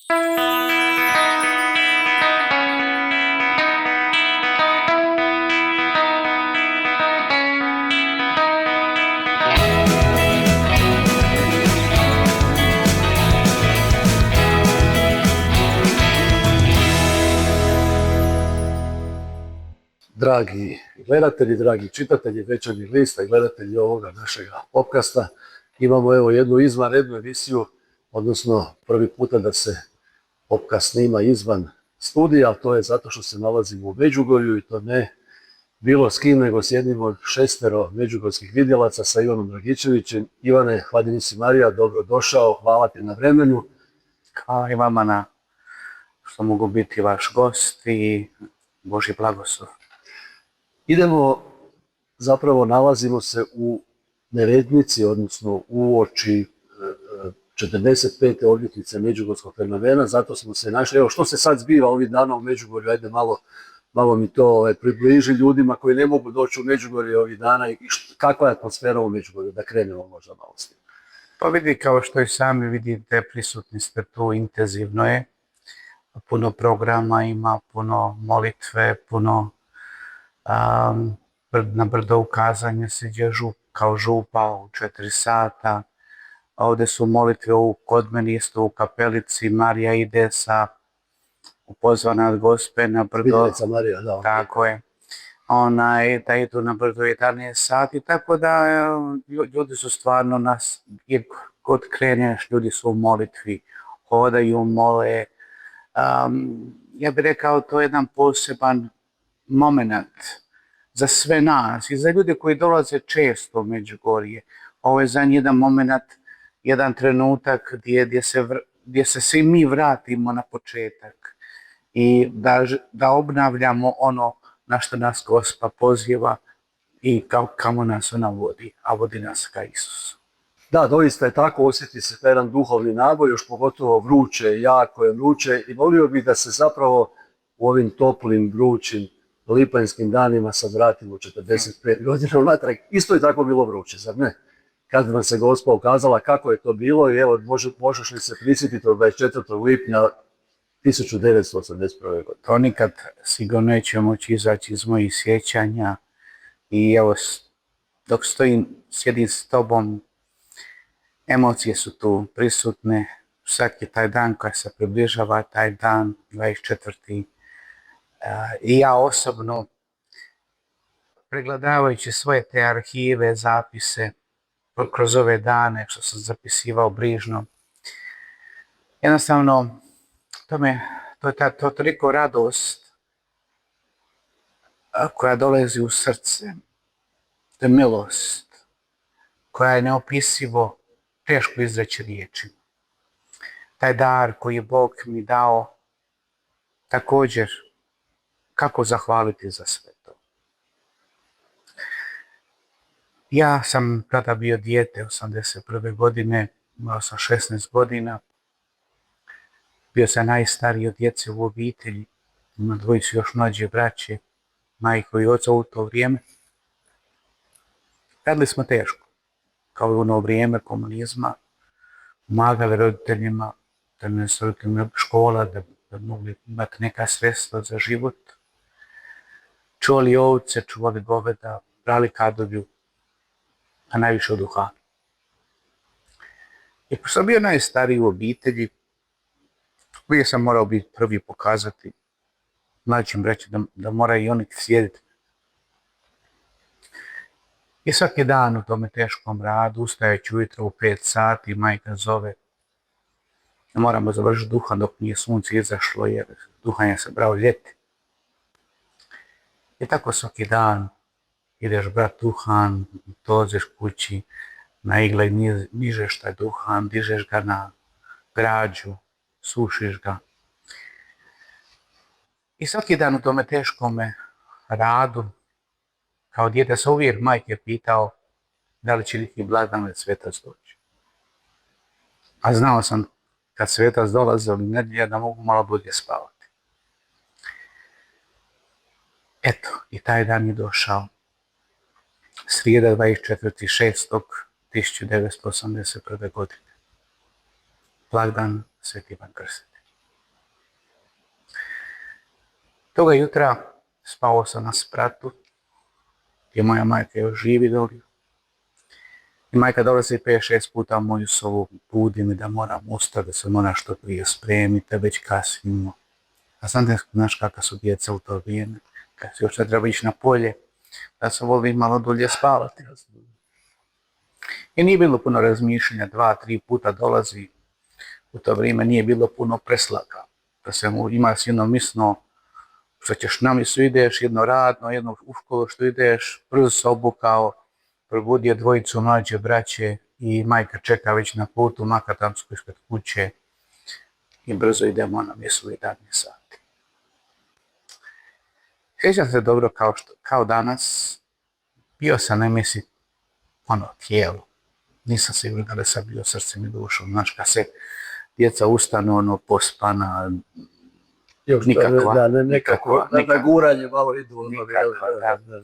Dragi gledatelji, dragi čitatelji Večernjeg lista i gledatelji ovoga našega podcasta, imamo evo jednu izvanrednu emisiju, odnosno prvi puta da se podcast snima izvan studija, to je zato što se nalazimo u Međugorju i to ne bilo s kim nego s jednim od 6 međugorskih vidjelaca sa Ivanom Dragičevićem. Ivane, hvala si Marija, dobro došao, hvala ti na vremenu. Hvala i vama na što mogu biti vaš gost i Božji blagoslov. Nalazimo se u Neretnici, odnosno u oči 45. obljetnice Međugorskog fenomena, zato smo se našli. Evo što se sad zbiva ovih dana u Međugorju, ajde malo mi to približi ljudima koji ne mogu doći u Međugorje ovih dana i kakva je atmosfera u Međugorju, da krenemo možda malo s tim. Pa vidi, kao što i sami vidite, prisutni ste tu, intenzivno je. Puno programa ima, puno molitve, puno na brdo ukazanja se ide kao župa u 4 sata. Ovdje su molitve kod mene isto u kapelici. Marija ide pozvana od Gospe na brdo. Vidjenica Marija, da. Tako je. Da idu na brdo 11 sati, tako da ljudi su stvarno nas, kod kreneš, ljudi su u molitvi, hodaju, mole. Ja bih rekao, to je jedan poseban moment za sve nas i za ljude koji dolaze često u Međugorje. Ovo je za jedan moment, jedan trenutak gdje se svi mi vratimo na početak i da obnavljamo ono na što nas Gospa poziva i kamo nas ona vodi, a vodi nas ka Isusu. Da, doista je tako, osjeti se taj jedan duhovni naboj, još pogotovo vruće, jako je vruće i volio bih da se zapravo u ovim toplim, vrućim, lipanjskim danima sad vratimo 45 godina unatrag. Isto je tako bilo vruće, zar ne? Kad vam se Gospa ukazala kako je to bilo i evo možeš li se prisjetiti od 24. lipnja 1981. godine? To nikad sigurno neće moći izaći iz mojih sjećanja i evo dok sjedim s tobom, emocije su tu prisutne. Svaki taj dan kad se približava taj dan, 24. I ja osobno, pregledavajući svoje te arhive, zapise, kroz ove dane što sam zapisivao brižno, jednostavno, to je toliko radost koja dolazi u srce, to je milost koja je neopisivo teško izreći riječima. Taj dar koji je Bog mi dao, također, kako zahvaliti za sve to. Ja sam tada bio dijete, 81. godine, imao sam 16 godina. Bio sam najstariji od djece u obitelji, ima 2 još mlađe braće, majko i oca u to vrijeme. Radili smo teško, kao i u ono vrijeme komunizma, pomagali roditeljima, da ne su roditeljima škola, da mogli imati neka sredstva za život. Čuvali ovce, čuvali goveda, brali kadulju, a najviše od duhana. I pošto sam bio najstariji u obitelji, uvijek sam morao biti prvi pokazati mlađim braći da moraju i oni sjediti. I svaki dan u tome teškom radu, ustajući ujutro u 5 sati, majka zove, moramo završiti duhan dok nije sunce izašlo, jer duhan je se brao ljeti. I tako svaki dan ideš brat duhan, dođeš kući, na igle nižeš taj duhan, dižeš ga na građu, sušiš ga. I svaki dan u tome teškome radu, kao dijete sam uvijek majke pitao da li će neki blagdan ili svetac doći. A znao sam kad svetac dolaze ili nedjelja da mogu malo bolje spavati. Eto, i taj dan je došao. Srijeda 24.6.1981. godine. Blagdan Sveti Ivan Krstitelj. Toga jutra spao sam na spratu, gdje moja majka još živi doli. I majka dolazi 5-6 puta u moju sobu, budi me da moram ustati, da se mora što prije spremiti, da već kasnimo. A znaš kakva su djeca u to vrijeme, kad se još ne treba ići na polje, da se voli malo dulje spavati. I nije bilo puno razmišljanja, 2-3 puta dolazi, u to vrijeme nije bilo puno preslaka. Da se ima si jedno misno što ćeš na misu ideš, jedno radno, jedno u školu što ideš, brzo se obukao, probudio dvojicu mlađe braće i majka čeka već na putu u Makatamsku ispred kuće i brzo idemo na misu u 11 sati. Sjećam se dobro kao danas, bio sam na misi tijelo. Nisam siguran da li sam bio srcem i dušom. Znaš, kad se djeca ustanu, pospana, Još nikakva. nekako, da guranje malo idu. Da.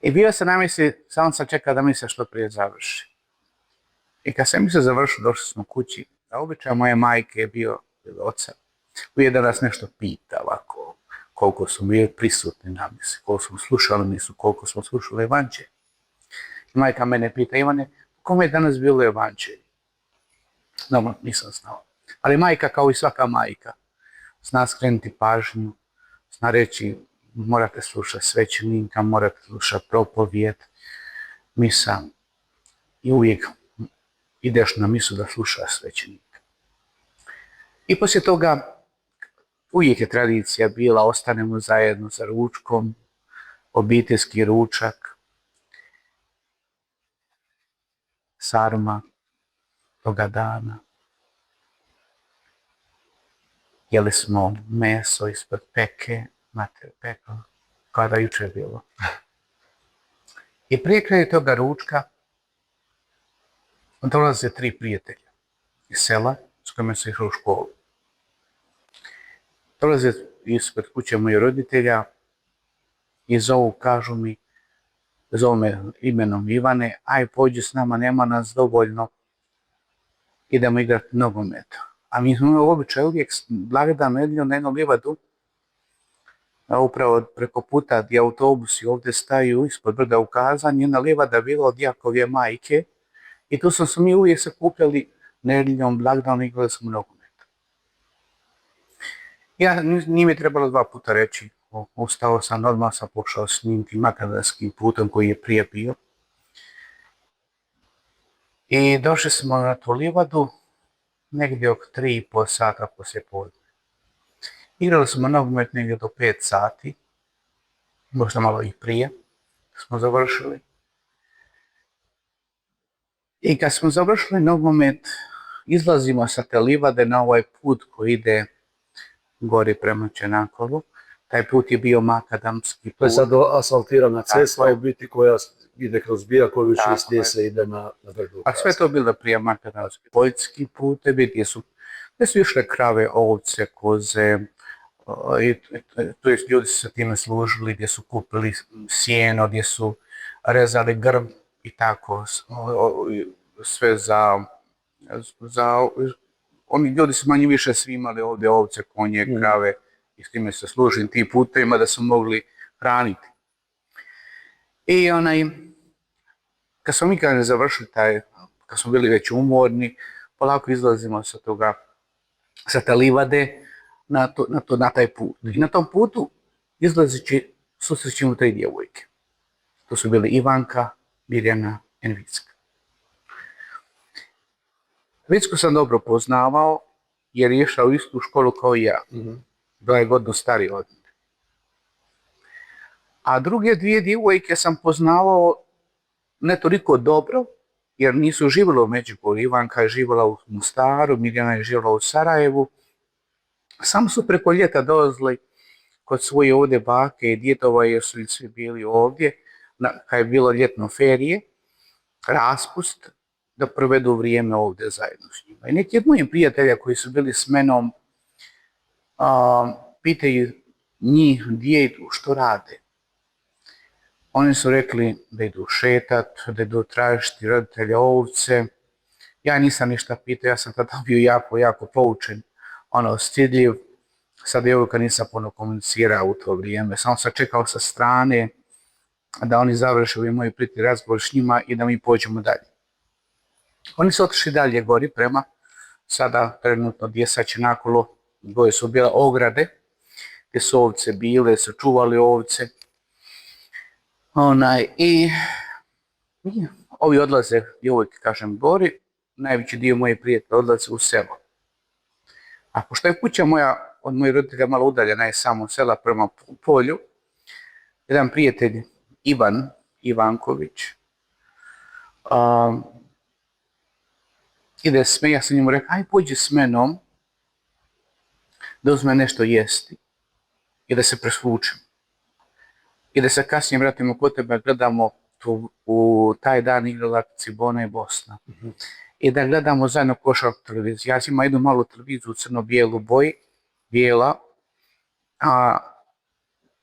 I bio sam na misi, samo sam čekao da misa što prije završi. I kad sam misa završio, došli smo kući. A običaj moje majke je bio oca. Uvijek da nas nešto pita ovako, koliko smo bili prisutni na misi, koliko smo slušali misu, koliko smo slušali evanđelje. I majka mene pita, Ivane, kome je danas bilo evanđelje? Dobro, nisam znao. Ali majka, kao i svaka majka, zna skrenuti pažnju, zna reći, morate slušati svećenika, morate slušati propovijed, misa. I uvijek ideš na misu da slušaš svećenika. I poslije toga uvijek je tradicija bila, ostanemo zajedno za ručkom, obiteljski ručak, sarma toga dana. Jeli smo meso ispod peke, mater peko, kada jučer bilo. I prije kraja toga ručka dolaze 3 prijatelja iz sela s kojima se išao u školu. Dolaze ispred kuće mojih roditelja i kažu mi, zovu me imenom Ivane, aj pođi s nama, nema nas dovoljno, idemo igrati nogomet. A mi smo u običaju uvijek blagdan nedjeljom na jednu livadu, upravo preko puta gdje autobusi ovdje staju ispod brda u Kazanj, jedna livada bila od Jakove majke i tu smo se mi uvijek sakupljali nedjeljom, blagdanom i igrali smo nogomet. Nije mi trebalo 2 puta reći, ustao sam, odmah sam pošao s njim tim makadarskim putem koji je prije bio. I došli smo na tu livadu negdje oko 3,5 sata poslije podne. Igrali smo nogomet negdje do 5 sati, možda malo i prije smo završili. I kad smo završili nogomet, izlazimo sa te livade na ovaj put koji ide gori prema Čenakovu. Taj put je bio makadamski put. To je sad asfaltirana cesta u biti koja ide kroz Bijaković i s nje se ide na brdu. A sve to bilo prije makadamski poljski putevi gdje su išle krave, ovce, koze, tu je ljudi su se time služili, gdje su kupili sjeno, gdje su rezali grm i tako, sve za oni ljudi su manje više svi imali ovdje ovce, konje, krave i s time se služili tim putevima da su mogli hraniti. I kad smo mi završili kad smo bili već umorni, polako izlazimo sa te livade na taj put. I na tom putu izlazeći susrećemo 3 djevojke. To su bili Ivanka, Mirjana i Vicka. Vicku sam dobro poznavao jer je išao u istu školu kao i ja. Bila je godinu starija od mene. A druge 2 djevojke sam poznavao ne toliko dobro jer nisu živjeli u Međugorju. Ivanka je živjela u Mostaru, Mirjana je živjela u Sarajevu. Samo su preko ljeta dolazili kod svoje ovdje bake i djedova jer su svi bili ovdje, kad je bilo ljetno ferije, raspust, da provedu vrijeme ovdje zajedno s njima. I neki od mojih prijatelja koji su bili s menom pitaju njih gdje idu, što rade. Oni su rekli da idu šetat, da idu tražiti roditelja ovce. Ja nisam ništa pitao, ja sam tada bio jako poučen, stidljiv. Sa djevojka nisam puno komunicirao u to vrijeme, samo sam čekao sa strane da oni završe ovaj moj priti razgovor s njima i da mi pođemo dalje. Oni su otišli dalje gori prema sada trenutno gdje sad će nakolo, dvoje su bile ograde, gdje su ovce bile, su čuvali ovce. I ovi odlaze, djevojke kažem gori, najveći dio moje prijatelja odlaze u selo. A pošto je kuća moja od mojih roditelja malo udaljena je samo sela prema polju, jedan prijatelj Ivan Ivanković ide s me, ja sam njemu rekao, aj pođi s menom da uzme nešto jesti i da se presvučem. I da se kasnije vratimo kod tebe, gledamo u taj dan igrala Cibona i Bosna. I da gledamo zajedno košarku televiziju. Ja sam imao jednu malu televiziju u crno-bijelu boji, bijela, a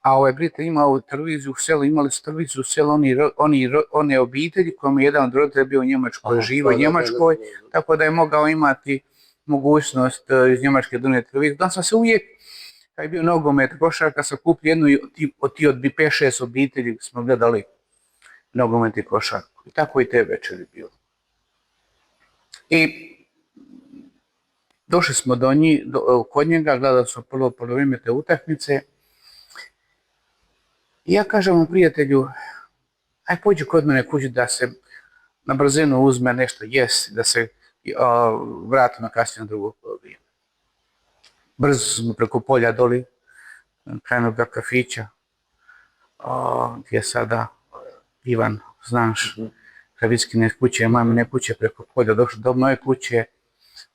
ovaj prijatelj imao televiziju u selu, imali su televiziju u selu one obitelji kojom je jedan od roditelja bio u Njemačkoj, živo u Njemačkoj, tako da je mogao imati mogućnost iz Njemačke donijeti televiziju. Da sam se uvijek, kad je bio nogomet, košarka, sam kupio jednu od 5-6 obitelji smo gledali nogomet i košarku. I tako i te večeri bilo. I došli smo kod njega, gledali smo prvo polovime te utakmice. I ja kažem mu prijatelju, aj pođi kod mene kući da se na brzinu uzme nešto jesti, da se vratimo kasnije na drugo polovime. Brzo smo preko polja doli, krajnog do kafića, gdje je sada Ivan, znaš, Kravickine kuće, mamine kuće, preko polja došao do moje kuće,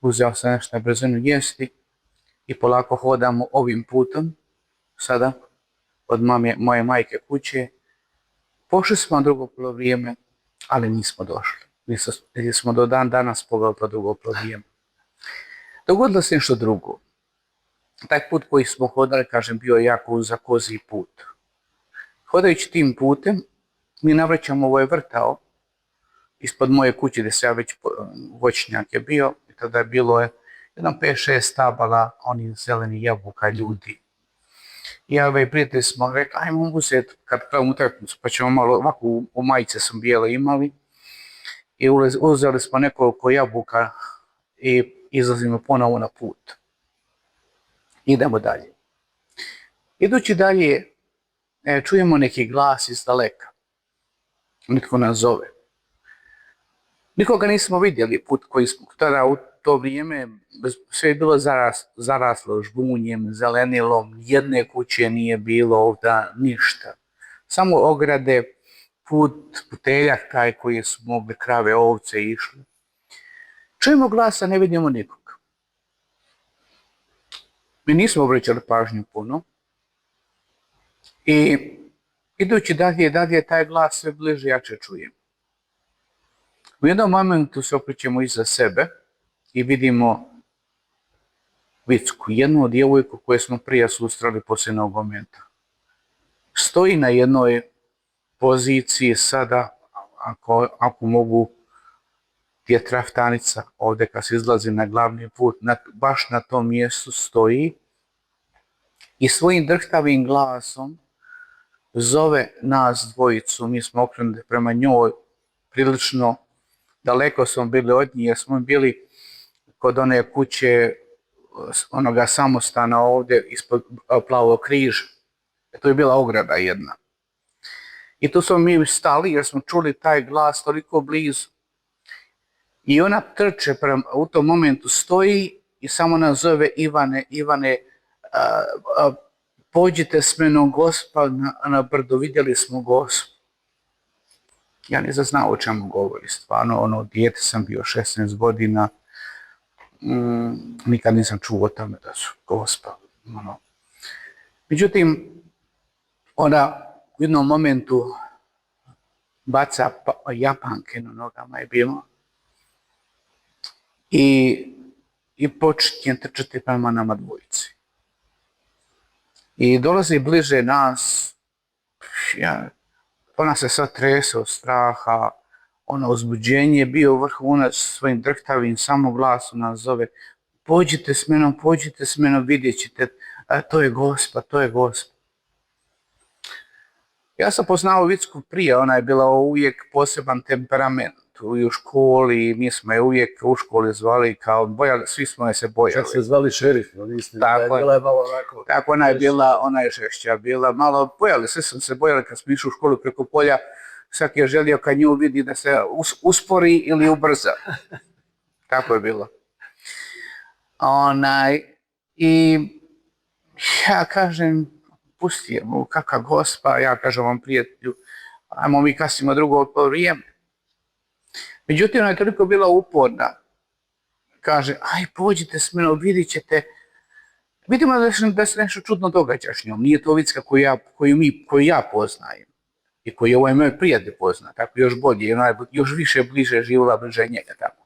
uzeo sam nešto na brzinu jesti i polako hodamo ovim putom, sada, od moje majke kuće. Pošli smo na drugo polovrijeme, ali nismo došli. Jer smo do dan danas poveli to drugo polovrijeme. Dogodilo se nešto drugo. Taj put koji smo hodali, kažem, bio je jako za koziji put. Hodajući tim putem, mi navraćamo ovaj vrtao ispod moje kuće gdje se ja već voćnjak je bio. I tada je bilo jedan 5-6 stabala onih zelenih jabuka ljudi. I ja ovaj prijatelj smo rekli, ajmo uzeti kad pravimo utakmicu, pa ćemo malo, ovako u majice sam bijele imali. I uzeli smo nekoliko jabuka i izlazimo ponovo na put. Idemo dalje. Idući dalje, čujemo neki glas iz daleka. Nitko nas zove. Nikoga nismo vidjeli put koji smo tada u to vrijeme, sve je bilo zaraslo žbunjem, zelenilom, jedne kuće nije bilo ovdje, ništa. Samo ograde, puteljak taj koji su mogli krave, ovce išli. Čujemo glasa, ne vidimo nikog. Mi nismo obraćali pažnju puno. I idući dalje, taj glas sve bliže jače čujem. U jednom momentu se okrećemo iza sebe i vidimo Vicku, jednu od djevojku koju smo prije susreli poslije nogometa. Stoji na jednoj poziciji sada, ako mogu, gdje je traftanica, ovdje kad se izlazi na glavni put, baš na tom mjestu stoji i svojim drhtavim glasom zove nas dvojicu. Mi smo okrenuti prema njoj, prilično daleko smo bili od nje, jer smo bili kod one kuće, onoga samostana ovdje ispod Plavog križa. To je bila ograda jedna. I tu smo mi stali jer smo čuli taj glas toliko blizu. I ona trče, u tom momentu stoji i samo nas zove Ivane, pođite s menom Gospa na brdo, vidjeli smo Gospu. Ja nisam znao o čemu govori, stvarno, dijete sam bio 16 godina, nikad nisam čuo o tome da su Gospa. Međutim, ona u jednom momentu baca japanke na nogama je bilo i počinje trčati prema nama dvojici. I dolazi bliže nas, ona se sad trese od straha, ono uzbuđenje je bio vrhunac, svojim drhtavim samoglasom nas zove, pođite s menom, vidjet ćete, to je Gospa, to je Gospa. Ja sam poznao Vicku prije, ona je bila uvijek poseban temperament i u školi, mi smo je uvijek u školi zvali kao, svi smo je se bojali. Čak se zvali šerif, no mislim, Tako je. bila je malo onako. Tako ona je žešća bila, malo bojali, svi smo se bojali kad smo išli u školu preko polja, svaki je želio kad nju vidi da se uspori ili ubrza. Tako je bilo. I ja kažem, pusti je, kakva Gospa, ja kažem vam prijatelju, ajmo mi kasnimo drugo vrijeme. Međutim, ona je toliko bila uporna, kaže, aj pođite s menom, vidit ćete, vidimo da se nešto čudno događa s njom, nije to Vicka koju ja poznajem i koju ovaj moj prijatelj pozna, tako još bolje, ona je još više bliže živjela bliže njega tako.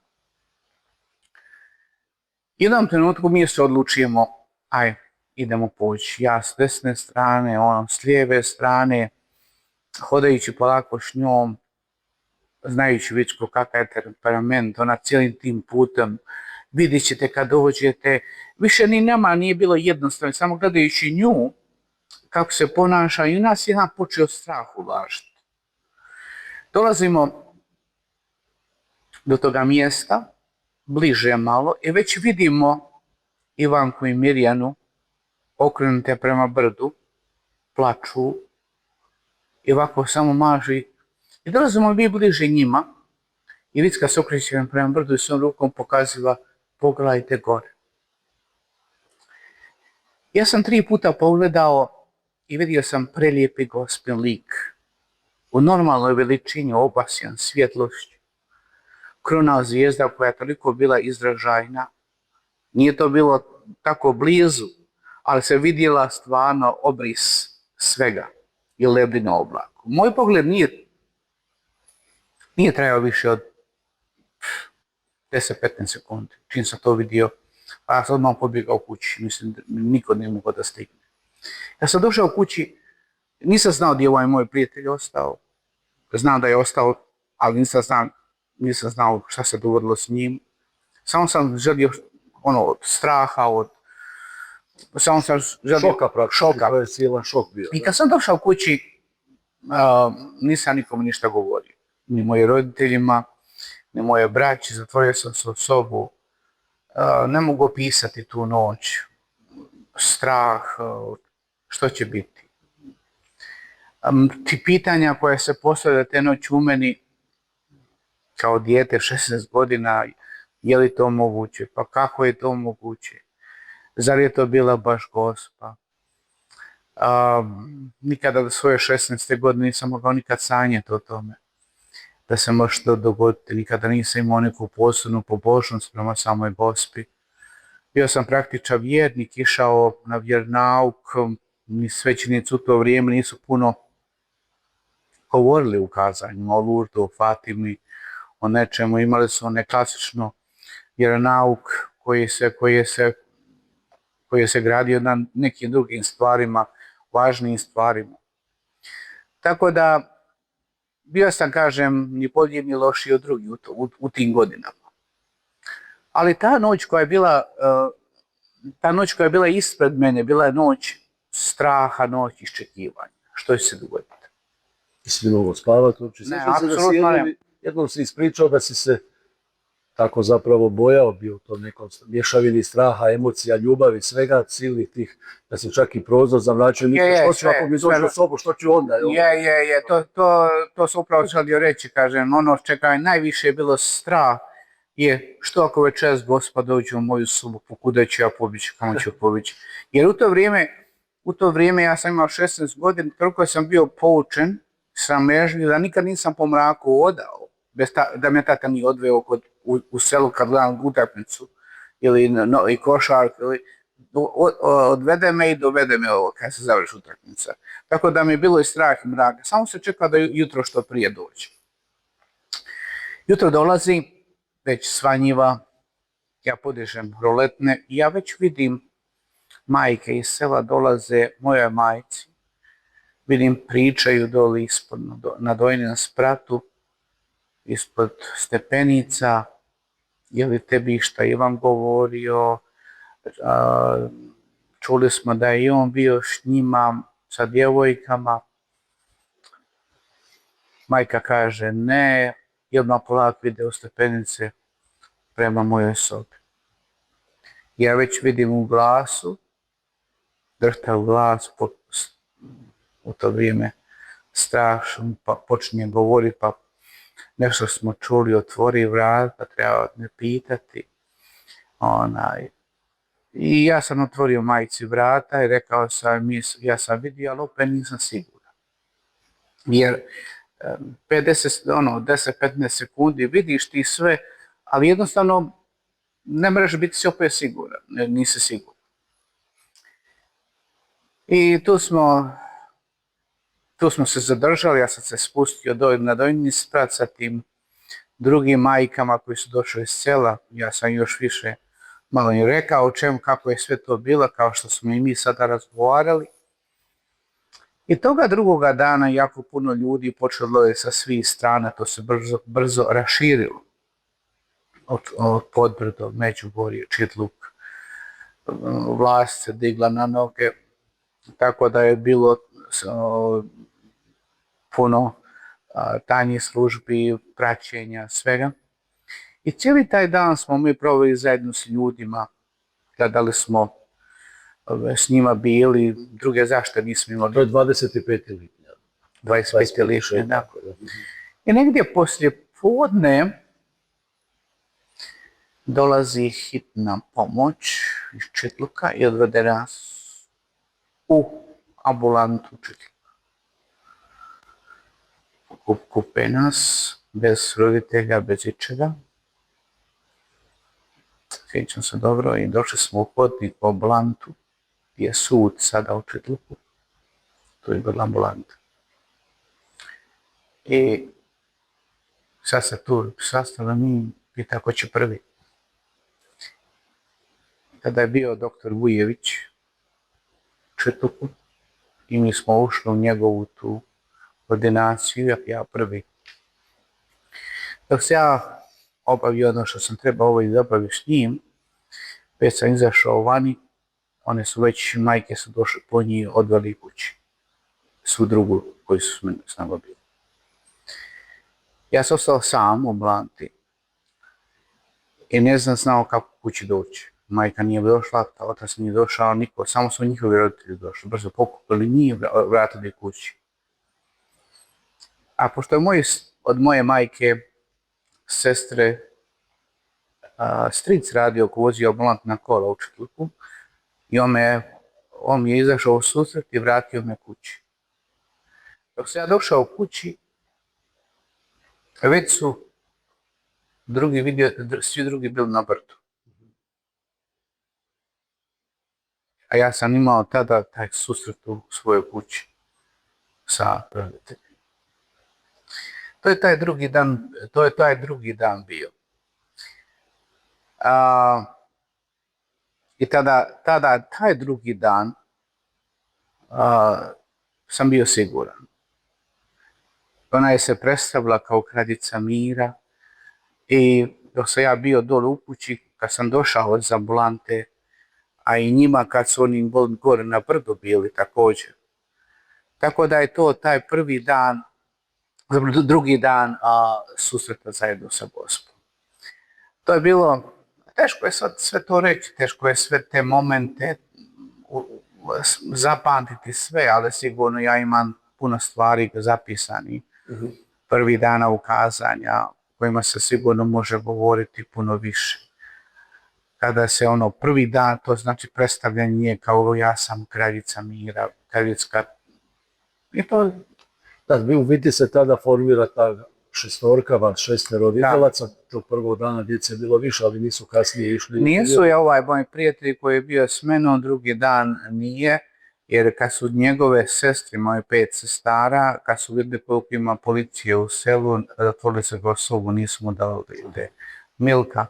I u jednom trenutku mi se odlučujemo, aj, idemo poći, ja s desne strane, on s lijeve strane, hodajući polako s njom, znajući Vicku kakav je temperament, ona cijelim tim putem, vidjet ćete kad dođete, više ni nama nije bilo jednostavno, samo gledajući nju, kako se ponaša i u nas je počeo strah ulažiti. Dolazimo do toga mjesta, bliže malo i već vidimo Ivanku i Mirjanu okrenute prema brdu, plaču i ovako samo maži. I dolazimo mi bliže njima i Vicka se okreće prema brdu i svojom rukom pokaziva pogledajte gore. Ja sam 3 puta pogledao i vidio sam prelijepi Gospin lik. U normalnoj veličini obasjan svjetlošću. Kruna zvijezda koja je toliko bila izražajna. Nije to bilo tako blizu, ali se vidjela stvarno obris svega i lebdina oblaku. Moj pogled nije trajao više od 10-15 sekundi. Čim sam to vidio, a ja sam odmah pobjegao kući. Mislim, niko ne mogao da stigne. Ja sam došao kući, nisam znao gdje je ovaj moj prijatelj ostao. Znam da je ostao, ali nisam znao šta se dogodilo s njim. Samo sam želio od straha, samo sam želio Šoka praktično, šoka. to je silan šok bio. I kad sam došao kući, nisam nikom ništa govorio. Ni mojim roditeljima, ni moje braći, zatvorio sam se u sobu. Ne mogu opisati tu noć. Strah, što će biti. Ti pitanja koje se postavljaju te noći u meni, kao dijete 16 godina, je li to moguće? Pa kako je to moguće? Zar je to bila baš Gospa? Nikada do svoje 16. godine nisam mogao nikad sanjati o tome da se može to dogoditi. Nikada nisam imao neku posebnu pobožnost prema samoj Gospi. Bio sam praktičan vjernik, išao na vjernauk, ni svećenici u to vrijeme nisu puno govorili u kazanjima o Lurdu, o Fatimi, o nečemu. Imali su one klasično vjeronauk koji se gradio na nekim drugim stvarima, važnijim stvarima. Tako da bio sam, kažem, ni bolji ni lošiji od drugih u tim godinama. Ali ta noć koja je bila ispred mene, bila je noć straha, noć iščekivanja. Što će se dogoditi? Nisi mi mogao spavati uopće. Ne, apsolutno ne. Jednom si ispričao da si se tako zapravo bojao bio u tom nekom mješavini straha, emocija, ljubavi, svega, silnih tih, da si čak i prozor zamračio, što ću ako mi dođe u sobu, što ću onda? To sam upravo želio reći, kažem, ono čega je najviše bilo strah je što ako večeras Gospa dođe u moju sobu, kuda ću ja pobići, kamo ću pobići. Jer u to vrijeme ja sam imao 16 godina, toliko sam bio poučen, sramežljiv, da nikad nisam po mraku odao, da me tata nije odveo u selu kad gledam utakmicu ili košarku, odvede me i dovede me ovo kad se završi utakmica. Tako da mi je bilo i strah i mrak. Samo se čeka da jutro što prije dođe. Jutro dolazi, već svanjiva, ja podižem roletne i ja već vidim majke iz sela dolaze mojoj majci. Vidim pričaju doli ispod, na Dojninom spratu, ispod stepenica, je li tebi šta Ivan govorio, čuli smo da je i on bio s njima, sa djevojkama. Majka kaže ne, i odmah polako ide u stepenice prema mojoj sobi. Ja već vidim u glasu, drhtav glas, u to vrijeme strašan, pa počinje govoriti, pa nešto smo čuli, otvori vrat, pa treba me pitati. I ja sam otvorio majci vrata i rekao sam, ja sam vidio, ali opet nisam siguran. Jer 10-15 sekundi vidiš ti sve, ali jednostavno ne možeš biti si opet siguran, nisi siguran. I tu smo se zadržali, ja sam se spustio na donji sprat sa tim drugim majkama koji su došli iz sela. Ja sam još više malo im rekao kako je sve to bilo, kao što smo i mi sada razgovarali. I toga drugoga dana jako puno ljudi počelo je sa svih strana, to se brzo raširilo. Od Podbrdo, Međugorje, Čitluk, vlast se digla na noge, tako da je bilo puno tajnih službi, praćenja, svega. I cijeli taj dan smo mi proveli zajedno s ljudima, gledali smo, s njima bili, druge zašto nismo imali. To je 25. lipnja. 25. lipnja, da. I negdje poslije podne dolazi hitna pomoć iz Čitluka i odvede nas u ambulantu Čitluka. Kupe nas, bez roditelja, bez ičega. Sjećam se dobro i došli smo u hodnik u ambulantu, gdje je sud sada u Čitluku. To je bila ambulanta. I sad se tu sastala mi, pita ko će prvi. Tada je bio doktor Vujević u Čitluku i mi smo ušli u njegovu tu ordinaciju, ja prvi. Dok se ja obavio ono što sam trebao da obavio s njim, već sam izašao vani, one su već, majke su došle po njih, odveli kući. Svu drugu koji su s nama bili. Ja sam ostao sam u ambulanti i ne znam znao kako kući doći. Majka nije došla, otac nije došao, niko, samo su njihovi roditelji došli. Brzo pokupili njih, vratili kući. A pošto je od moje majke, sestre, stric radio ko vozio ambulantna kola u Čitluku i on mi je izašao u susret i vratio me kući. Dok sam ja došao kući, već su svi drugi bili na brdu. A ja sam imao tada taj susret u svojoj kući sa roditeljima. To je taj drugi dan bio. I tada taj drugi dan sam bio siguran. Ona je se predstavila kao kraljica mira i dok sam ja bio dole u kući, kad sam došao iz ambulante, a i njima kad su oni gore na brdu bili također. Tako da je to taj prvi dan, drugi dan susreta zajedno sa Gospom. To je bilo, teško je sve to reći, teško je sve te momente zapamtiti sve, ali sigurno ja imam puno stvari zapisani. Prvi dana ukazanja, kojima se sigurno može govoriti puno više. Kada se prvi dan, to znači predstavljanje kao ja sam kraljica mira, kraljevska. I to... Da, u biti se tada formira ta šestorka, vas 6 roditeljaca, tog prvog dana djece je bilo više, ali nisu kasnije išli. Nisu moj prijatelj koji je bio s menom, drugi dan nije, jer kad su njegove sestre, moje 5 sestara, kad su vidjeli koliko ima policije u selu, zatvorili se go sobu, nismo dali da ide. Milka,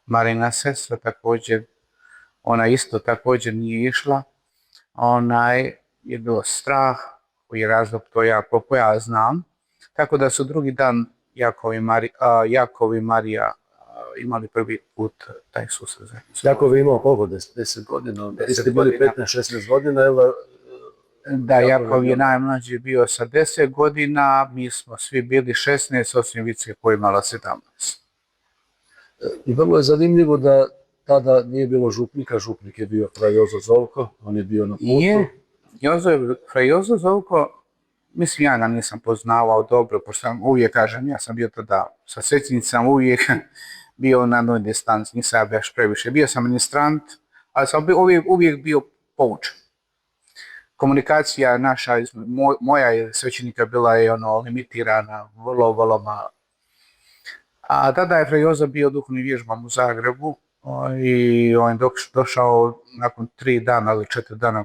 Marina sestra također, ona isto također nije išla, je bilo strah, koji je razlog to koliko ja znam, tako da su drugi dan Jakov i Marija imali prvi put taj susret. Jakov je imao koliko? 10 godina? Vi ste bili 15-16 godina, jel? Da, Jakov je najmlađi bio sa 10 godina, mi smo svi bili 16, osim Vicke koja je imala 17. I vrlo je zanimljivo da tada nije bilo župnika, župnik je bio Fra Jozo Zovko, on je bio na putu. Fra Jozo Zovko, mislim, ja ga nisam poznavao dobro, pošto sam uvijek, kažem, ja sam bio tada sa svećenicama, uvijek bio na jednoj distanci, nisam ja baš previše. Bio sam ministrant, ali sam uvijek bio poučen. Komunikacija naša, moja je svećenika bila je limitirana, vrlo malo. A tada je Fra Jozo bio duhovni vježbam u Zagrebu i on je došao nakon 3 dana ili 4 dana,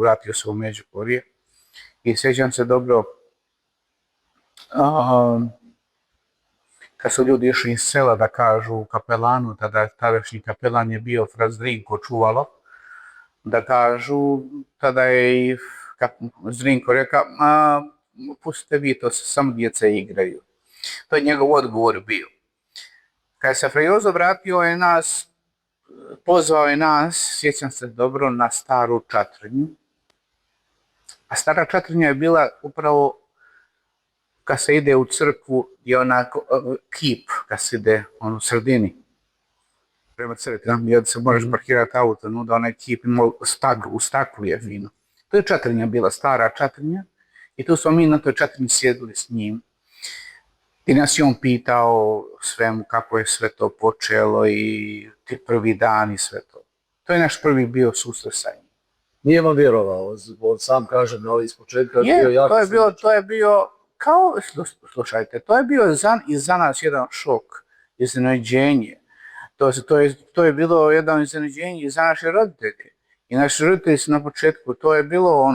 vratio se u Međugorje. I sjećam se dobro, kad su ljudi išli iz sela da kažu kapelanu, tadašnji kapelan je bio Fra Zrinko čuvalo, da kažu, tada je i Zrinko rekao, pustite vi to, samo djece igraju. To je njegov odgovor bio. Kad se Fra Jozo vratio je nas, pozvao je nas, sjećam se dobro, na staru čatrnju. A stara čatrnja je bila upravo kad se ide u crkvu, je onako kip, kad se ide u sredini. Prema crkvi, gdje se možeš parkirati auto, da onaj kip ima u staklu je fino. To je čatrnja bila, stara čatrnja, i tu smo mi na toj čatrnji sjedili s njim. I nas je on pitao svemu kako je sve to počelo i ti prvi dan i sve to. To je naš prvi bio susret sa njim. Nije vam vjerovao, on sam kaže iz početka. To je bio, kao, slušajte, to je bio i za nas jedan šok, iznenađenje. To je bilo jedno iznenađenje i za naše roditelje. I naši roditelji su na početku, to je bilo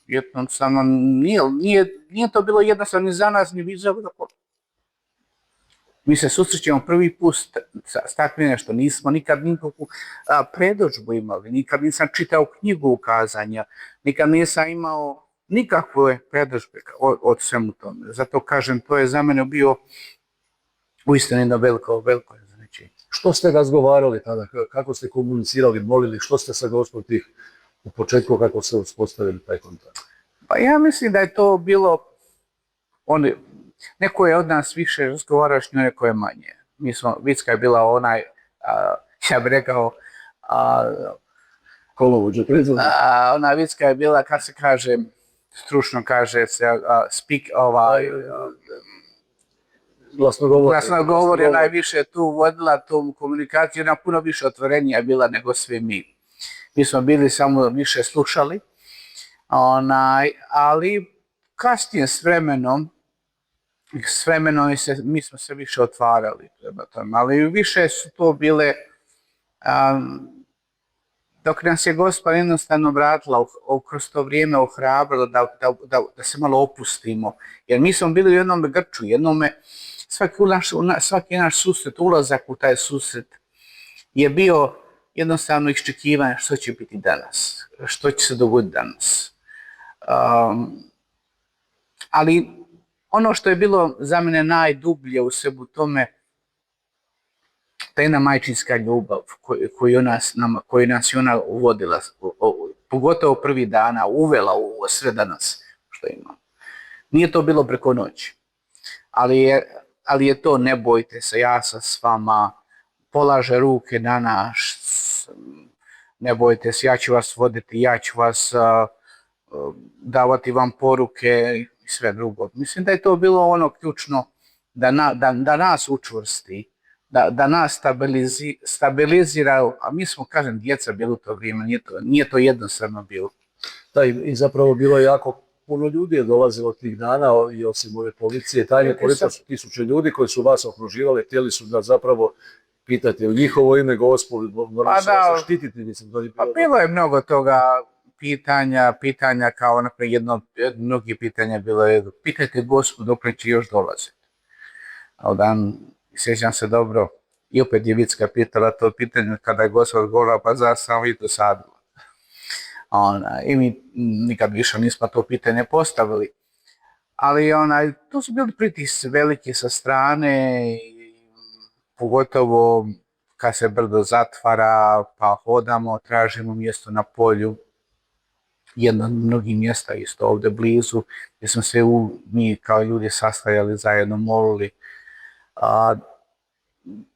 jednostavno, nije to bilo jednostavno ni za nas, ni za mi se susrećemo prvi put s takvim nešto, nismo nikad nikakvu predodžbu imali, nikad nisam čitao knjigu ukazanja, nikad nisam imao nikakve predodžbe od svemu tome. Zato kažem, to je za mene bio uistinu jedno veliko iznenađenje. Što ste razgovarali tada, kako ste komunicirali, molili, što ste sa Gospodom tih u početku, kako ste uspostavili taj kontakt? Pa ja mislim da je to bilo, neko je od nas više razgovarao s njoj, neko je manje. Vicka je bila onaj, ja bih rekao, kolovođa predvodnik. Ona Vicka je bila, kad se kaže, stručno kaže se, glasnogovor je najviše tu vodila tu komunikaciju, ona puno više otvorenija bila nego svi mi. Mi smo bili samo više slušali, ali kasnije s vremenom mi smo se više otvarali prema tome, ali više su to bile, dok nas je Gospod jednostavno vratila, kroz to vrijeme ohrabrila da se malo opustimo, jer mi smo bili u jednom grču, svaki naš susret, ulazak u taj susret je bio jednostavno iščekivanje što će biti danas, što će se dogoditi danas. Ali ono što je bilo za mene najdublje u svemu tome, ta jedna majčinska ljubav koju nas je ona uvodila, pogotovo prvi dana, uvela u sve danas što imamo. Nije to bilo preko noći, ali je to ne bojte se, ja sam s vama, polaže ruke na nas, ne bojte se, ja ću vas voditi, ja ću vas davati vam poruke i sve drugo. Mislim da je to bilo ono ključno da nas učvrsti, da nas stabilizira, a mi smo, kažem, djeca bili u to vrijeme, nije to jednostavno bilo. Da, i zapravo bilo je jako puno ljudi je dolazilo tih dana i osim ove policije, tajne policije su tisuće ljudi koji su vas okruživali, htjeli su da zapravo pitate u njihovo ime Gospod, morali su vas zaštititi, mislim, to je bilo. Pa bilo je mnogo toga pitanja kao naprijed mnogi pitanja bilo je, pitajte Gospod dok će još dolaziti. A dan, sjećam se dobro, i opet je Vicka pitala to pitanje kada je Gospod govorio, pa za sam vi to sadila. I mi nikad više nismo to pitanje postavili. Ali to su bili pritisci veliki sa strane, pogotovo kad se brdo zatvara, pa hodamo, tražimo mjesto na polju. Jedno od mnogih mjesta isto ovdje blizu, gdje smo se mi kao ljudi sastajali, zajedno molili.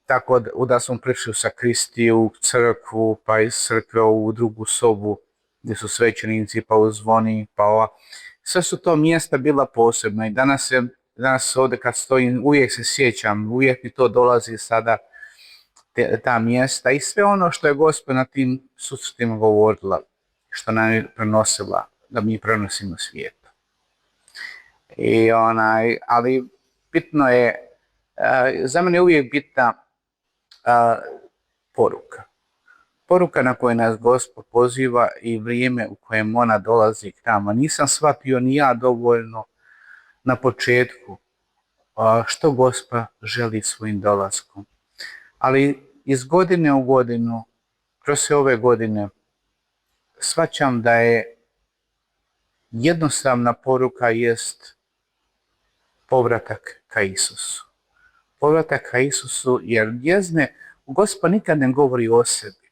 Tako da smo prišli u sakristiju, u crkvu, pa iz crkve u drugu sobu gdje su svećenici, pa u zvoni, pa ova. Sve su to mjesta bila posebna i danas ovdje kad stojim uvijek se sjećam, uvijek mi to dolazi sada, ta mjesta i sve ono što je Gospod na tim susretima govorila, što nam je prenosila, da mi prenosimo svijetu. Ali bitno je, za mene je uvijek bitna poruka. Poruka na koju nas Gospod poziva i vrijeme u kojem ona dolazi k nama. Nisam shvatio ni ja dovoljno na početku što Gospod želi svojim dolaskom. Ali iz godine u godinu, kroz sve ove godine, shvaćam da je jednostavna poruka jest povratak ka Isusu. Povratak ka Isusu jer Gospod nikad ne govori o sebi.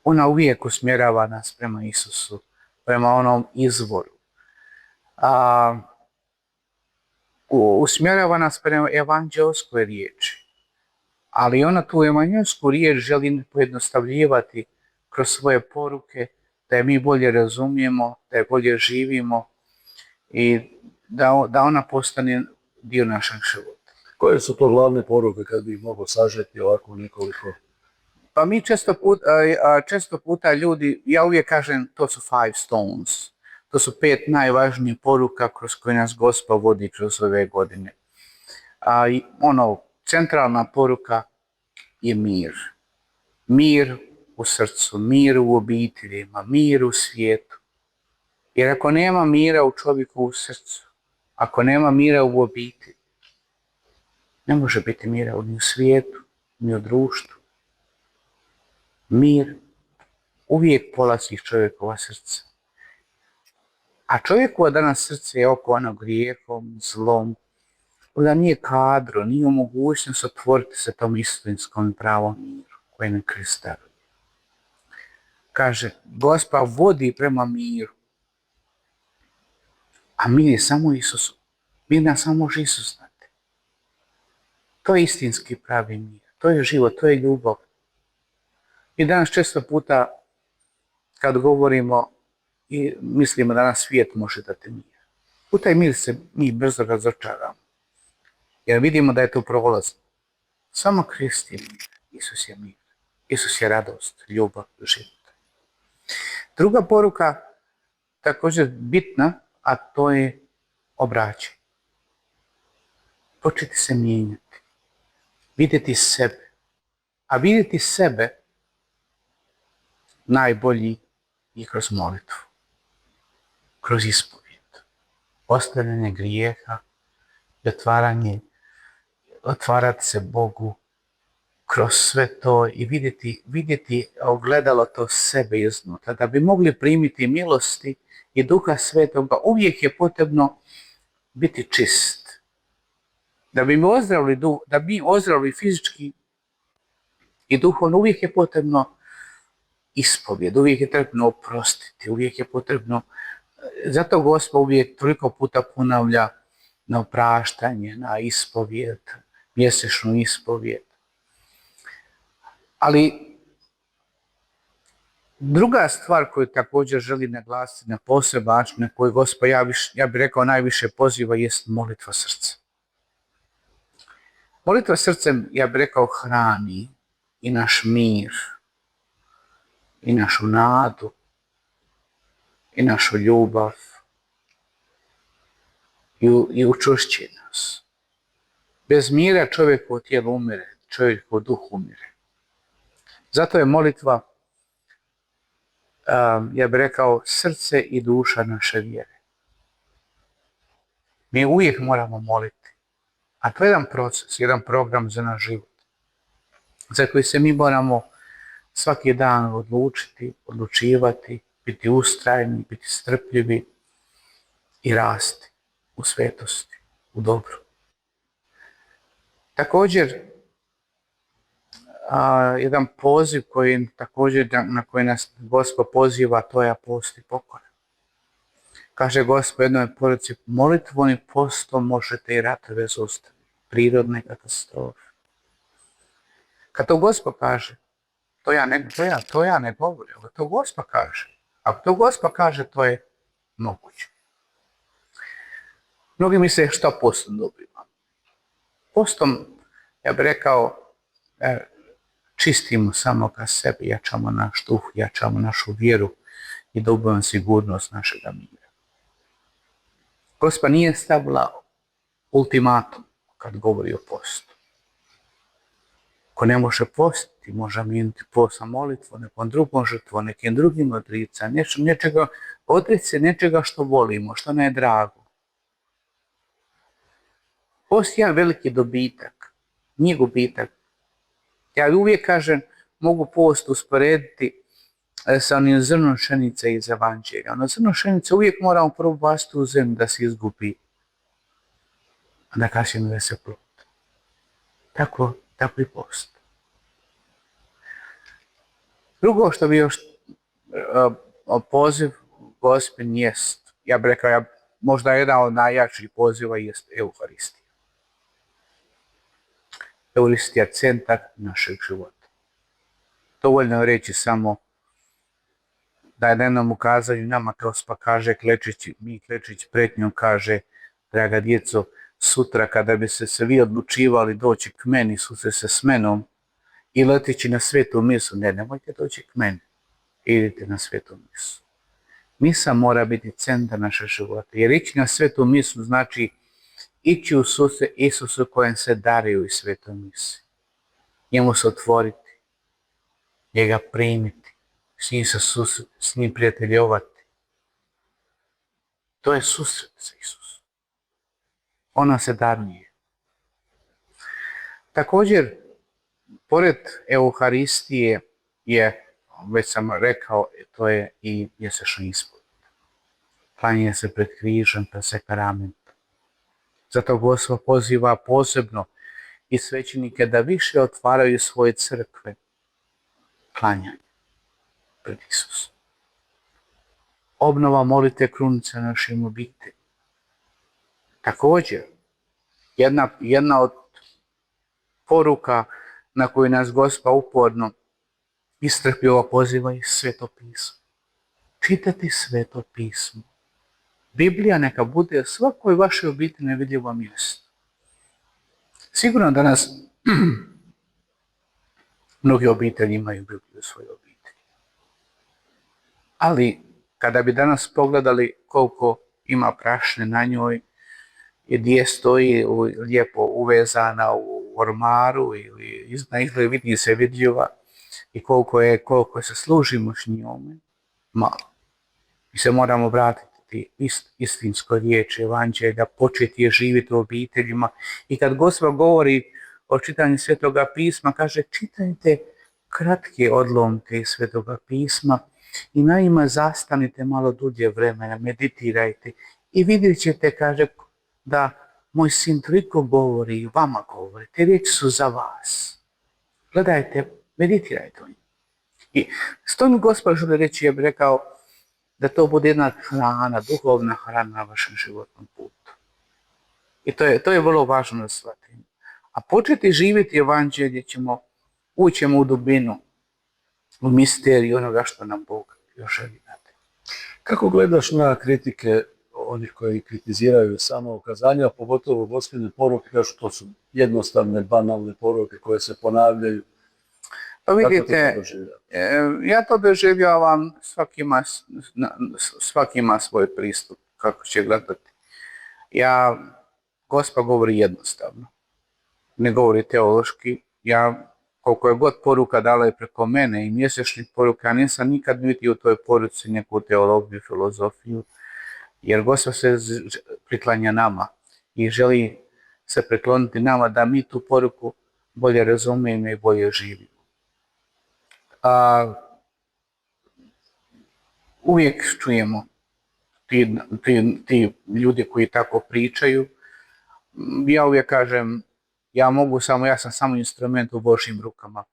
Ona uvijek usmjerava nas prema Isusu, prema onom izvoru. Usmjerava nas prema evanđelskoj riječi. Ali ona tu evanđelsku riječ želi pojednostavljivati kroz svoje poruke, da je mi bolje razumijemo, da je bolje živimo i da ona postane dio našeg života. Koje su to glavne poruke kad bi mogao sažeti ovako nekoliko? Pa mi često puta ljudi, ja uvijek kažem to su 5 stones. To su 5 najvažnijih poruka kroz koje nas Gospod vodi kroz ove godine. Centralna poruka je mir. Mir u srcu, mir u obiteljima, mir u svijetu. Jer ako nema mira u čovjeku u srcu, ako nema mira u obitelji, ne može biti mira ni u svijetu, ni u društvu. Mir uvijek polazi iz čovjekova srca. A čovjekova danas srce je okovano grijehom, zlom, da nije kadro, nije u mogućnost otvoriti se tom istinskom i pravom miru koji nam Krist daruje. Kaže, Gospod vodi prema miru, a mir je samo Isus. Mir nas samo može Isus dati. To je istinski pravi mir, to je život, to je ljubav. I danas često puta kad govorimo i mislimo da nas svijet može dati mir. U taj mir se mi brzo razočaramo. Jer vidimo da je to prolazno. Samo Krist je mir. Isus je mir. Isus je radost, ljubav, život. Druga poruka, također bitna, a to je obraćanje. Početi se mijenjati. Vidjeti sebe. A vidjeti sebe najbolji je kroz molitvu. Kroz ispovijed. Ostavljanje grijeha i otvarati se Bogu kroz sve to i vidjeti ogledalo to sebe iznutra. Da bi mogli primiti milosti i Duha Svetoga, uvijek je potrebno biti čist. Da bi mi ozdravili fizički i duhovno, uvijek je potrebno ispovijed, uvijek je potrebno oprostiti, uvijek je potrebno. Zato Gospod uvijek toliko puta ponavlja na opraštanje, na ispovijed, mjesečnu ispovijed. Ali druga stvar koju također želi naglasiti na poseban način, na koju Gospod, ja bih rekao, najviše poziva, jest molitva srca. Molitva srcem, ja bih rekao, hrani i naš mir, i našu nadu, i našu ljubav, i učvršći nas. Bez mira čovjekovo tijelo umire, čovjekovo duh umire. Zato je molitva, ja bih rekao, srce i duša naše vjere. Mi uvijek moramo moliti, a to je jedan proces, jedan program za naš život, za koji se mi moramo svaki dan odlučivati, biti ustrajni, biti strpljivi i rasti u svetosti, u dobru. Također, jedan poziv koji također na koji nas Gospod poziva, to je post i pokora. Kaže Gospod jednoj poruci, molitvom i postom možete i ratove zaustaviti, prirodne katastrofe. Kad to Gospod kaže, to ja ne govorim, ali to Gospod kaže. Ako to Gospod kaže, to je moguće. Mnogi misle šta postom dobiva. Postom, ja bih rekao, čistimo samo ka sebi, jačamo naš duh, jačamo našu vjeru i dobivamo sigurnost našega mira. Gospa nije stavila ultimatum kad govori o postu. Ko ne može postiti, može mijeniti post sa molitvom, nekom drugom žrtvom, nekim drugim odricanjem, odreći se nečega što volimo, što nam je drago. Post je jedan veliki dobitak, nije gubitak. Ja uvijek kažem, mogu post usporediti sa onim zrnom pšenice iz Evanđelja. Ono zrno pšenice uvijek moramo prvo baciti u zemlju da se izgubi, a da kasnije da se plod. Tako i post. Drugo što bi još poziv Gospin jest, ja bih rekao, možda jedan od najjačih poziva jest Euharistija. Euharistija je centar našeg života. Dovoljno je reći samo da je na jednom ukazanju nama Gospa kaže, mi klečeći pred njom kaže, draga djeco, sutra kada bi se vi odlučivali doći k meni, susresti se s menom i leteći na svetu misu, nemojte doći k meni, idite na svetu misu. Misa mora biti centar našeg života, jer ići na svetu misu znači ići u susret Isusu kojem se dariju i svetoj misi. Njemu se otvoriti, njega primiti, s njim prijateljovati. To je susret sa Isusom. Ona se daruje. Također, pored Euharistije je, već sam rekao, to je i mjesečni ispovjed. Klanja se pred križem, pred sakramentom. Zato Gospod poziva posebno i svećenike da više otvaraju svoje crkve klanjanje pred Isusom. Obnova molite krunice našim obitelji. Također, jedna od poruka na koju nas Gospod uporno istrpljivo poziva iz Sveto pismo. Čitati Sveto pismo. Biblija neka bude svakoj vašoj obitelji nevidljivo mjesto. Sigurno danas mnogi obitelji imaju Bibliju u svojoj obitelji. Ali kada bi danas pogledali koliko ima prašne na njoj i gdje stoji lijepo uvezana u ormaru ili na izgled vidi se vidljiva i koliko se služimo s njome, malo. Mi se moramo vratiti istinskoj riječi Evanđelja, početi je živjeti u obiteljima. I kad Gospod govori o čitanju Svetoga pisma, kaže čitajte kratke odlomke iz Svetoga pisma i na njima zastanite malo dulje vremena, meditirajte i vidjet ćete, kaže, da moj sin toliko govori i vama govori, te riječi su za vas. Gledajte, meditirajte o njima. I s tom Gospod želi reći, ja bih rekao, da to bude jedna hrana, duhovna hrana na vašem životnom putu. I to je vrlo važno da shvatimo. A početi živjeti Evanđelje ućemo u dubinu, u misteriju onoga što nam Bog još želi dati. Kako gledaš na kritike onih koji kritiziraju samo ukazanja, pogotovo Gospine poruke, kažu to su jednostavne, banalne poruke koje se ponavljaju? Pa vidite, ja to doživljavam, svaki ima svoj pristup, kako će gledati. Gospa govori jednostavno, ne govori teološki. Koliko je god poruka dala je preko mene i mjesečnih poruka, ja nisam nikad vidio u toj poruci neku teologiju, filozofiju, jer Gospa se priklanja nama i želi se prikloniti nama da mi tu poruku bolje razumijemo i bolje živimo. Uvijek čujemo ti ljudi koji tako pričaju. Ja uvijek kažem, ja sam samo instrument u Božjim rukama.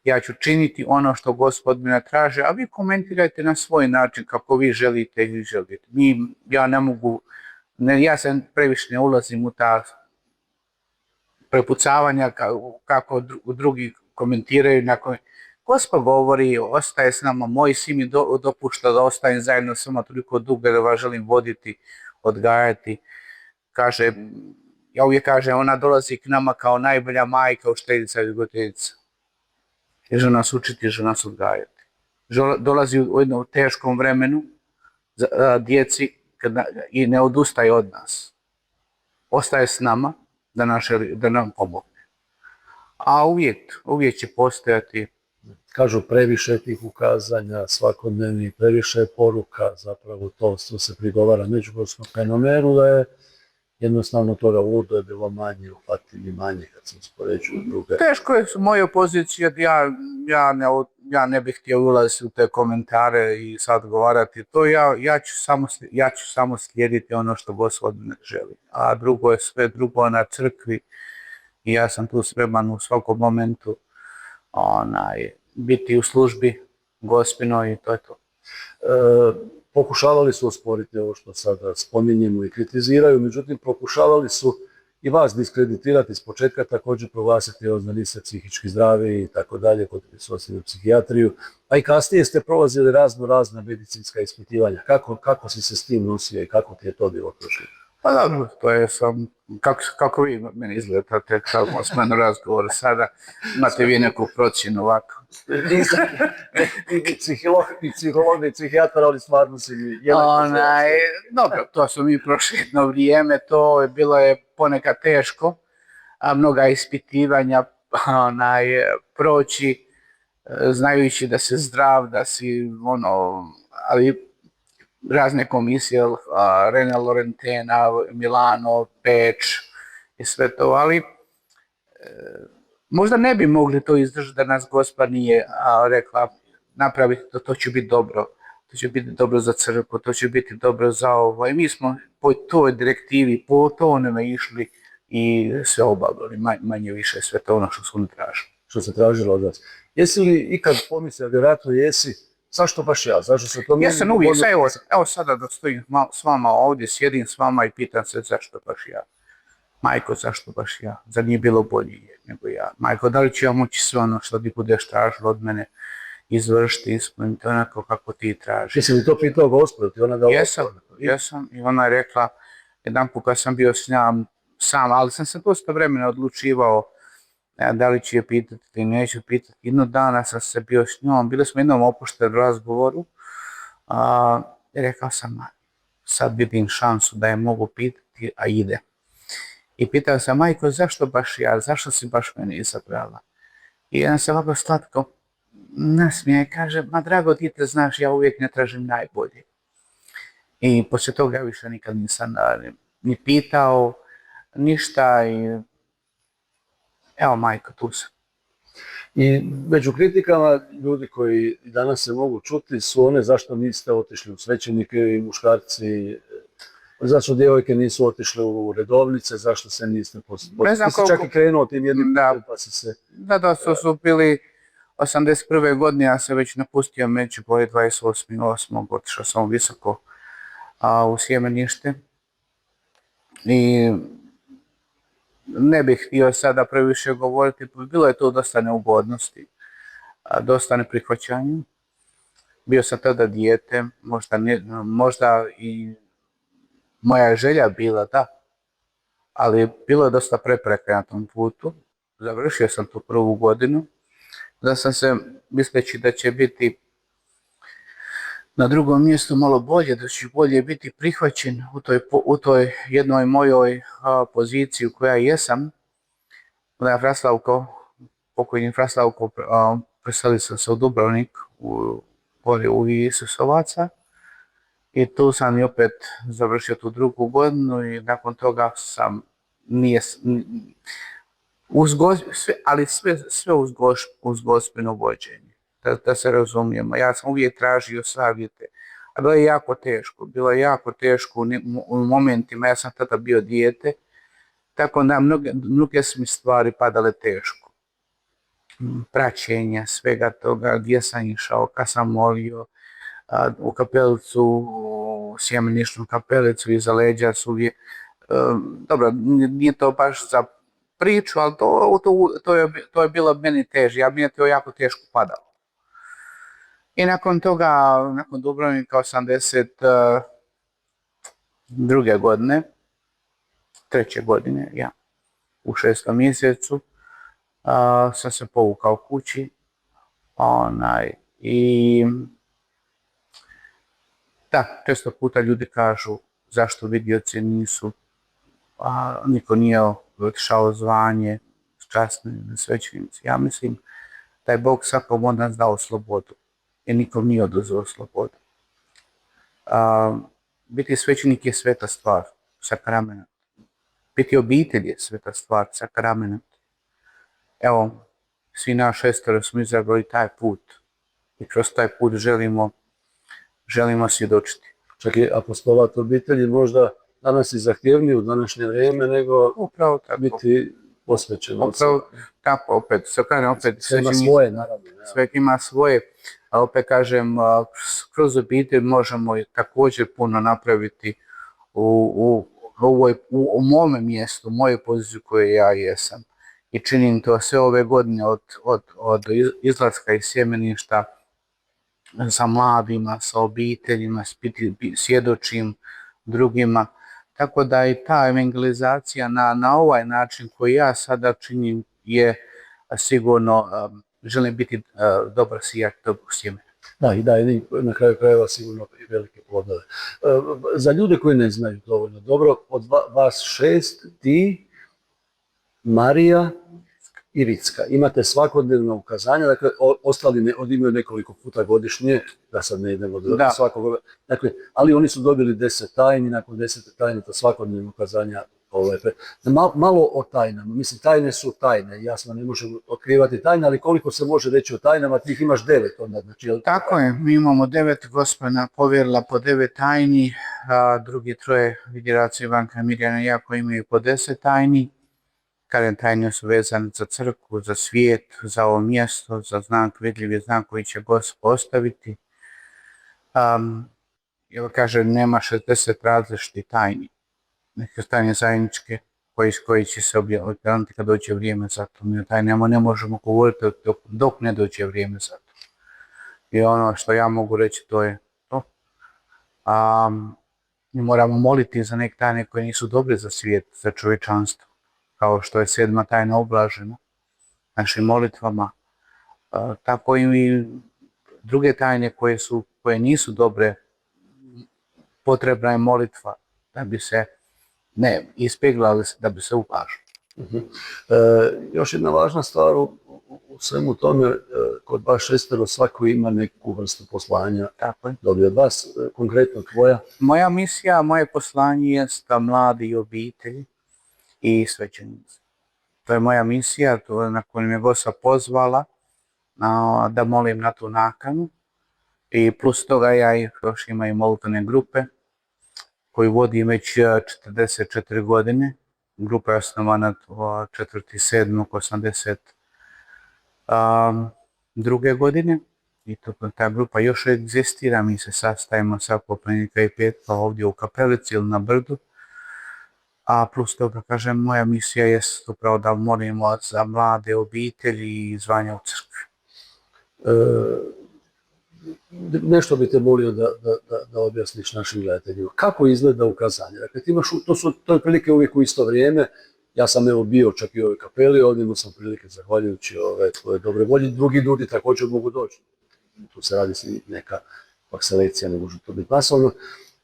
Ja ću činiti ono što Gospod me traži, a vi komentirajte na svoj način kako vi želite i želite. Ja ne mogu, ja se previše ne ulazim u ta prepucavanja kako drugi komentiraju. Gospod govori, ostaje s nama, moj sin mi dopušta da ostajem zajedno s vama toliko dugo da vas želim voditi, odgajati. Kaže, ja uvijek kažem, ona dolazi k nama kao najbolja majka, uštedica i odgojiteljica. Jer želi nas učiti, želi nas odgajati. Dolazi u jednom teškom vremenu djeci i ne odustaje od nas. Ostaje s nama da nam pomogne. A uvijek će postojati. Kažu previše tih ukazanja, svakodnevnih, previše poruka, zapravo to se prigovara međugorskom fenomenu, da je jednostavno toga ludo je bilo manje, uhvatljivi manje kad sam uspoređuju druge. Teško je moja pozicija, ja ne bih htio ulaziti u te komentare i sad govarati to, ja ću samo slijediti ono što Gospod ne želi. A drugo je sve drugo na crkvi i ja sam tu spreman u svakom momentu biti u službi Gospinoj i to je to. Pokušavali su osporiti ovo što sada spominjemo i kritiziraju, međutim pokušavali su i vas diskreditirati s početka, također proglasiti da niste psihički zdravi i tako dalje, kod socijalnu psihijatriju, a i kasnije ste prolazili razna medicinska ispitivanja. Kako si se s tim nosio i kako ti je to bilo prošlo? Pa dobro, to je kako vi meni izgledate, kako smo na razgovoru sada, imate vi neku procjenu ovako. Nisam ni psiholog, ni psihijatar, ali stvarno si mi dobro, to smo mi prošli jedno vrijeme, to je bilo ponekad teško, a mnoga ispitivanja proći, znajući da si zdrav, da si ali razne komisije, Rene Lorentena, Milano, Peč i sve to, ali možda ne bi mogli to izdržati da nas Gospod nije rekla napraviti to će biti dobro, to će biti dobro za crkvu, to će biti dobro za ovo. I mi smo po toj direktivi, po tonome išli i sve obavili, manje više sve to ono što su oni tražili. Što se tražilo od vas. Jesi li ikad pomislio, vjerojatno jesi, zašto baš ja? Zašto se to ja sam uvijek, evo sada da stojim s vama ovdje, sjedim s vama i pitam se zašto baš ja. Majko, zašto baš ja? Zar nije bilo bolje nego ja? Majko, da li ću ja moći sve ono što ti budeš tražilo od mene izvršiti, ispuniti onako kako ti tražiš? Jesi li to pitao Gospod? Jesam. I ona je rekla, jedan put kad sam bio s njom sam, ali sam se dosta vremena odlučivao da li ću je pitati ili neću pitati. Jednog dana sam se bio s njom, bili smo jednom opuštenom razgovoru i rekao sam, sad vidim šansu da je mogu pitati, a ide. I pitao sam, majko, zašto baš ja, zašto si baš mene izabrala? I jedan se ovako slatko nasmije i kaže, ma drago ti te znaš, ja uvijek ne tražim najbolje. I poslije toga ja više nikad nisam ni pitao ništa i evo majko, tu sam. I među kritikama ljudi koji danas se mogu čuti su one zašto niste otišli u svećenike i muškarci, zašto djevojke nisu otišle u redovnice, zašto se niste Ne znam koliko... čak i krenuo tim jednim pa si se... Da, su bili 81. godine, ja sam već napustio Međugorje 28.8. otišao sam visoko u Sjemenište. I ne bih htio sada previše govoriti, bilo je tu dosta neugodnosti, dosta neprihvaćanja. Bio sam tada dijete, možda i moja želja bila da, ali bilo je dosta prepreka na tom putu. Završio sam tu prvu godinu, da sam se, misleći da će biti na drugom mjestu malo bolje, da ću bolje biti prihvaćen u toj jednoj mojoj poziciji u kojoj jesam. Da je pokojni Fraslavko, preselio sam se u Dubrovnik, u Isusovaca. I tu sam i opet završio tu drugu godinu i nakon toga sam ali sve uz Gospino vođenje. Da se razumijemo, ja sam uvijek tražio savjete, a bilo je jako teško u momentima, ja sam tada bio dijete Tako da mnoge su mi stvari padale teško. Praćenja, svega toga, gdje sam išao, kad sam molio, u kapelicu, u sjemeničnu kapelicu iza leđa su uvijek, dobro, nije to baš za priču, ali to je bilo meni teže, mi je to jako teško padalo. I nakon toga, nakon Dubrovnika 82. godine, 3. godine, u 6. mjesecu, sam se povukao kući, i da, često puta ljudi kažu zašto vidioci nisu, niko nije otišao zvanje, časni svećenici. Ja mislim da je Bog svakom od nas dao slobodu i nikom nije oduzeo slobodu. Biti svećenik je sveta stvar, sakrament. Biti obitelj je sveta stvar, sakrament. Evo, svi nas 6 smo izabrali taj put i kroz taj put želimo svjedočiti. Čak i apostolat obitelji možda danas i zahtjevniji u današnje vrijeme nego upravo tako. Biti posvećen. Upravo tako, opet, sve ima svoje, naravno. Sve ima svoje, a opet kažem, kroz obitelj možemo također puno napraviti u mome mjestu, u mojoj poziciji koju ja jesam. I činim to sve ove godine od izlaska iz sjemeništa sa mladima, sa obiteljima, svjedočim drugima. Tako da i ta evangelizacija na ovaj način koji ja sada činim je sigurno, želim biti dobar sijač dobrog sjemena. Da, i na kraju krajeva sigurno i velike plodove. Za ljude koji ne znaju dovoljno dobro, od vas 6, ti, Marija i Vicka. Imate svakodnevno ukazanja, dakle, ostali imaju nekoliko puta godišnje, da sad ne idemo do svakog. Dakle, ali oni su dobili 10 tajni, nakon 10 tajni to svakodnevno ukazanja. Malo o tajnama, mislim, tajne su tajne, jasno, ne možemo otkrivati tajne, ali koliko se može reći o tajnama, ti ih imaš 9 onda. Znači, tako je, mi imamo 9, Gospodina povjerila po 9 tajni, drugi 3, Vidijaca, Ivanka, Mirjana i ja koji imaju po 10 tajni. Kada tajne su vezane za crkvu, za svijet, za ovo mjesto, za znak, vidljivi znak koji će Gospod postaviti. Evo kaže, nema 60 različitih tajni. Neke tajne zajedničke koji će se objaviti kad dođe vrijeme za to. Mi o tajnama ne možemo govoriti dok ne dođe vrijeme za to. I ono što ja mogu reći to je to. Mi moramo moliti za neke tajne koje nisu dobre za svijet, za čovječanstvo. Kao što je 7. tajna oblažena našim molitvama. Tako i druge tajne koje nisu dobre, potrebna je molitva da bi se ne ispegla, da bi se ublažila. Još jedna važna stvar u svemu tome, kod vas 6 svako ima neku vrstu poslanja. Tako je. Dobio od vas, konkretno tvoja? Moja misija, moje poslanje je da mladi i obitelji i svećenici. To je moja misija, to na koju me Gosa pozvala da molim na tu nakanu. I plus toga ja još imam molitvene grupe koju vodim već 44 godine. Grupa je osnovana 4.7.82. godine. I ta grupa još egzistira, mi se sastajemo svakog ponedjeljka i petka ovdje u kapelici ili na brdu. A plus toga, kažem, moja misija je upravo da molimo za mlade obitelji i zvanja u crkvi. Nešto bi te molio da objasniš našim gledateljima. Kako izgleda ukazanje? Dakle, to je prilike uvijek u isto vrijeme. Ja sam bio čak i u ovoj kapeli, ovdje imao sam prilike, zahvaljujući tvoje dobre volje. Drugi ljudi također mogu doći. Tu se radi neka selekcija, ne može to biti masovno.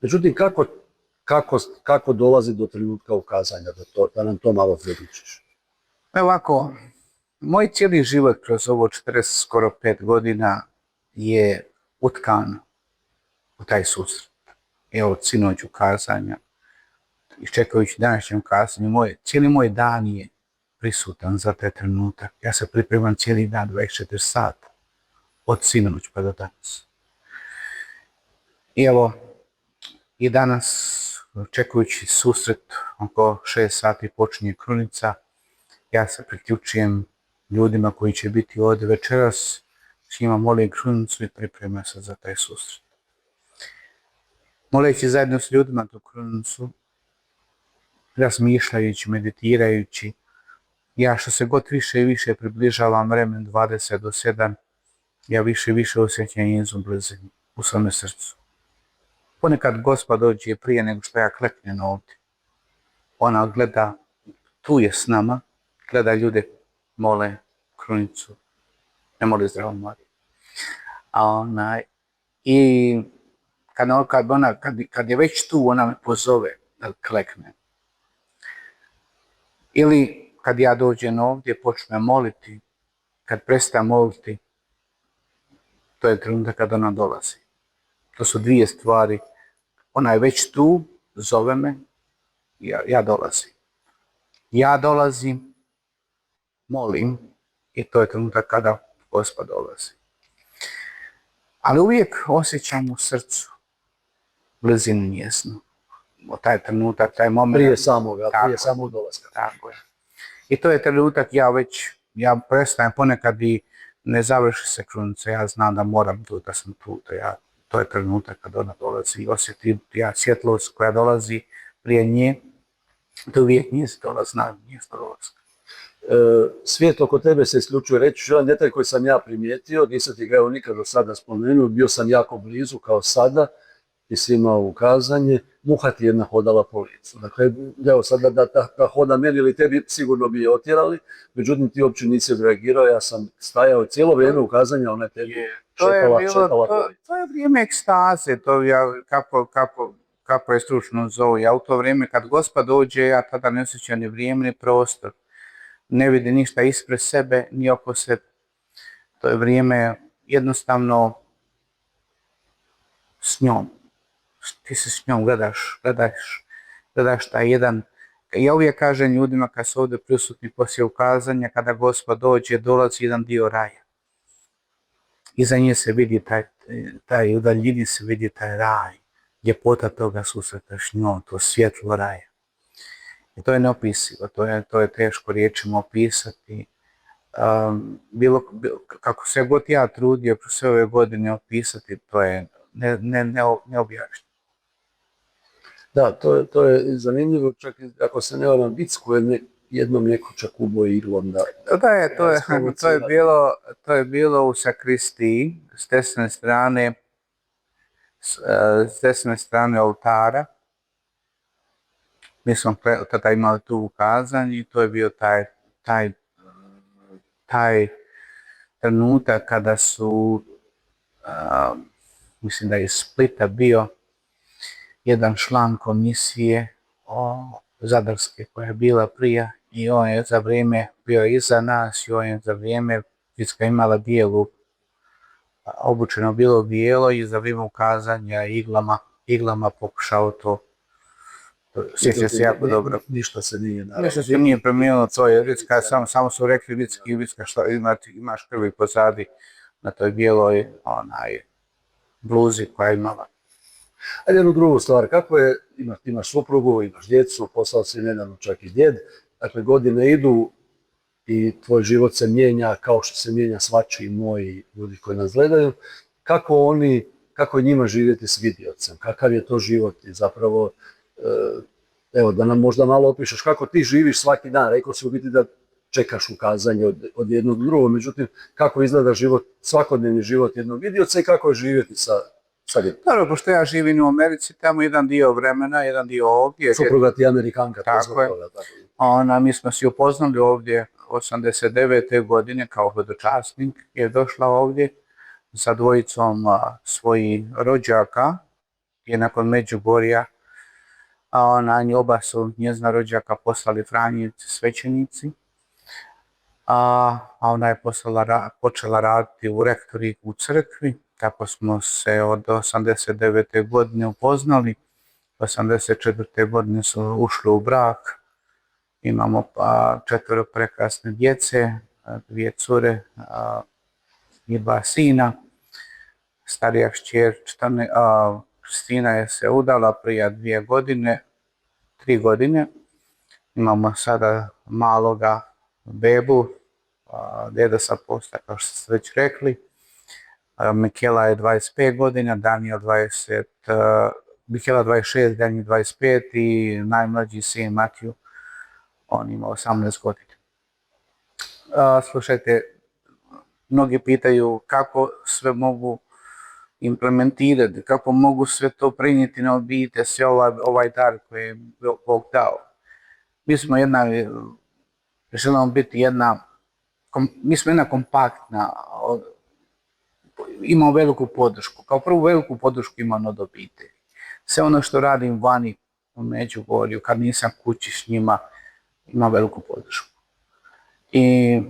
Međutim, kako dolazi do trenutka ukazanja, da nam to malo približiš? Ovako, moj cijeli život kroz ovo 40, skoro 5 godina je utkan u taj susret. Evo, sinoć ukazanja, iščekajući današnje ukazanje, cijeli moj dan je prisutan za taj trenutak. Ja se pripremam cijeli dan, 24 sata, od sinoć pa do danas. I evo, i danas čekajući susret, oko 6 sati počinje krunica. Ja se priključujem ljudima koji će biti ovdje večeras, s njima molim krunicu i pripremam se za taj susret. Moleći zajedno s ljudima tu krunicu, razmišljajući, meditirajući, ja što se god više i više približavam vremen 20 do 7, ja više i više osjećam njezinu blizinu u svome srcu. Ponekad Gospa dođe prije nego što ja kleknem ovdje. Ona gleda, tu je s nama, gleda ljude, mole krunicu, ne moli Zdravu Mariju. I kad je već tu, ona me pozove da kleknem. Ili kad ja dođem ovdje, počnem moliti, kad prestajem moliti, to je trenutak kad ona dolazi. To su dvije stvari. Ona je već tu, zove me, ja dolazim. Ja dolazim, molim i to je trenutak kada Gospa dolazi. Ali uvijek osjećam u srcu blizinu njezinu. Taj trenutak, taj moment. Prije samog dolaska. Tako je. I to je trenutak, ja prestajem ponekad i ne završi se krunica, ja znam da moram tu, da sam tu, to je trenutak kad ona dolazi i osjetim ja svjetlost koja dolazi prije nje, to uvijek nije se dolaz, znam, nije se dolazka. Svijet oko tebe se isključuje. Reći ću jedan detalj koji sam ja primijetio, nisam ti ga evo nikad do sada spomenuo, bio sam jako blizu kao sada, ti si imao ukazanje, muha ti jedna hodala po licu. Dakle, evo sada da hoda meni ili tebi sigurno bi je otjerali, međutim ti uopće nisi reagirao, ja sam stajao cijelo vrijeme ukazanja, ona je tebi šetala po licu. To je vrijeme ekstaze, to kako je stručno zovu. Ja u to vrijeme kad Gospa dođe, ja tada ne osjećam ni vrijeme ni prostor. Ne vidi ništa ispred sebe, ni oko sebe. To je vrijeme jednostavno s njom. Ti se s njom gledaš taj jedan. Ja uvijek kažem ljudima kad su ovdje prisutni poslije ukazanja, kada Gospa dođe, dolazi jedan dio raja. Iza nje se vidi u daljini se vidi taj raj. Ljepota toga susreta s njom, to svjetlo raja. I to je neopisivo, to je teško riječima opisati. Kako se god ja trudio kroz sve ove godine opisati, to je neobjašnjivo. Da, to je zanimljivo, čak ako se ne varam, Vicku je jednom neko čak uboji iglom. To je bilo u sakristiji, s desne strane oltara. Mi smo tada imali tu ukazanje i to je bio taj trenutak kada su, mislim da je iz Splita bio jedan član komisije zadarske koja je bila prije i on je za vrijeme bio iza nas i on je za vrijeme Vicka imala bijelu, obučeno bilo bijelo i za vrijeme ukazanja iglama pokušao to. Sjeća se jako dobro. Ništa se nije naravno. Ništa se nije promijenilo, to je Vicka, samo su rekli Vicka što imaš krvi pozadi na toj bijeloj bluzi koja je imala. A jednu drugu stvar, kako je, imaš suprugu, imaš djecu, poslao si nedavno čak i djed, dakle godine idu i tvoj život se mijenja kao što se mijenja svačiji moji ljudi koji nas gledaju. Kako je njima živjeti s vidiocem, kakav je to život i zapravo, evo da nam možda malo opišeš kako ti živiš svaki dan, rekao si u biti da čekaš ukazanje od jednog do drugog, međutim kako izgleda život, svakodnevni život jednog vidioca i kako je živjeti sa djetom. Dobro, pošto ja živim u Americi, tamo jedan dio vremena, jedan dio ovdje. Supruga ti je Amerikanka. Tako je. Mi smo se upoznali ovdje 89. godine kao hodočasnik je došla ovdje sa dvojicom svojih rođaka je nakon Međugorja. Oba su njezina rođaka poslali Franjevci, svećenici. Ona je počela raditi u rektoriku u crkvi. Tako smo se od 89. godine upoznali. 84. godine su ušli u brak. Imamo 4 prekrasne djece, 2 cure i 2 sina. Starija kćer Kristina je se udala prije 2 godine. 3 godine. Imamo sada maloga bebu, deda sa posta, kao što ste već rekli. Mikela je 25 godina, Daniel 20, Mikela 26, Daniel 25 i najmlađi sin Matiju, on ima 18 godina. Slušajte, mnogi pitaju kako sve mogu implementirati, kako mogu sve to prenijeti na obitelj, sve ovaj dar koji je Bog dao. Mi smo želimo biti mi smo jedna kompaktna, imamo veliku podršku. Kao prvu veliku podršku imam od obitelji. Sve ono što radim vani u Međugorju, kad nisam kući s njima, imam veliku podršku. I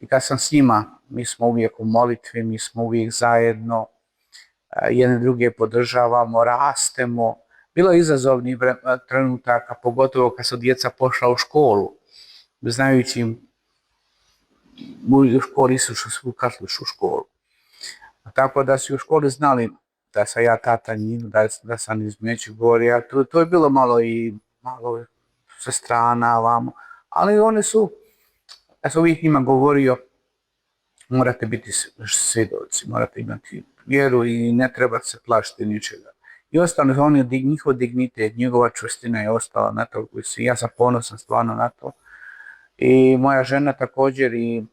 kad sam s njima, mi smo uvijek u molitvi, mi smo uvijek zajedno, jedne druge podržavamo, rastemo. Bilo je izazovnih trenutaka, pogotovo kad su djeca pošla u školu, znajući im u školi su u školu. Tako da su u školi znali da sam ja tata njih, da sam iz Međugorja. To je bilo malo sa strana ovamo, ali oni su, ja sam uvijek njima govorio, morate biti svjedoci, morate imati vjeru i ne trebate se plašiti ničega. I ostalo, njihov dignitet, njegova čvrstina je ostala na to, ja sam ponosan stvarno na to. I moja žena također, i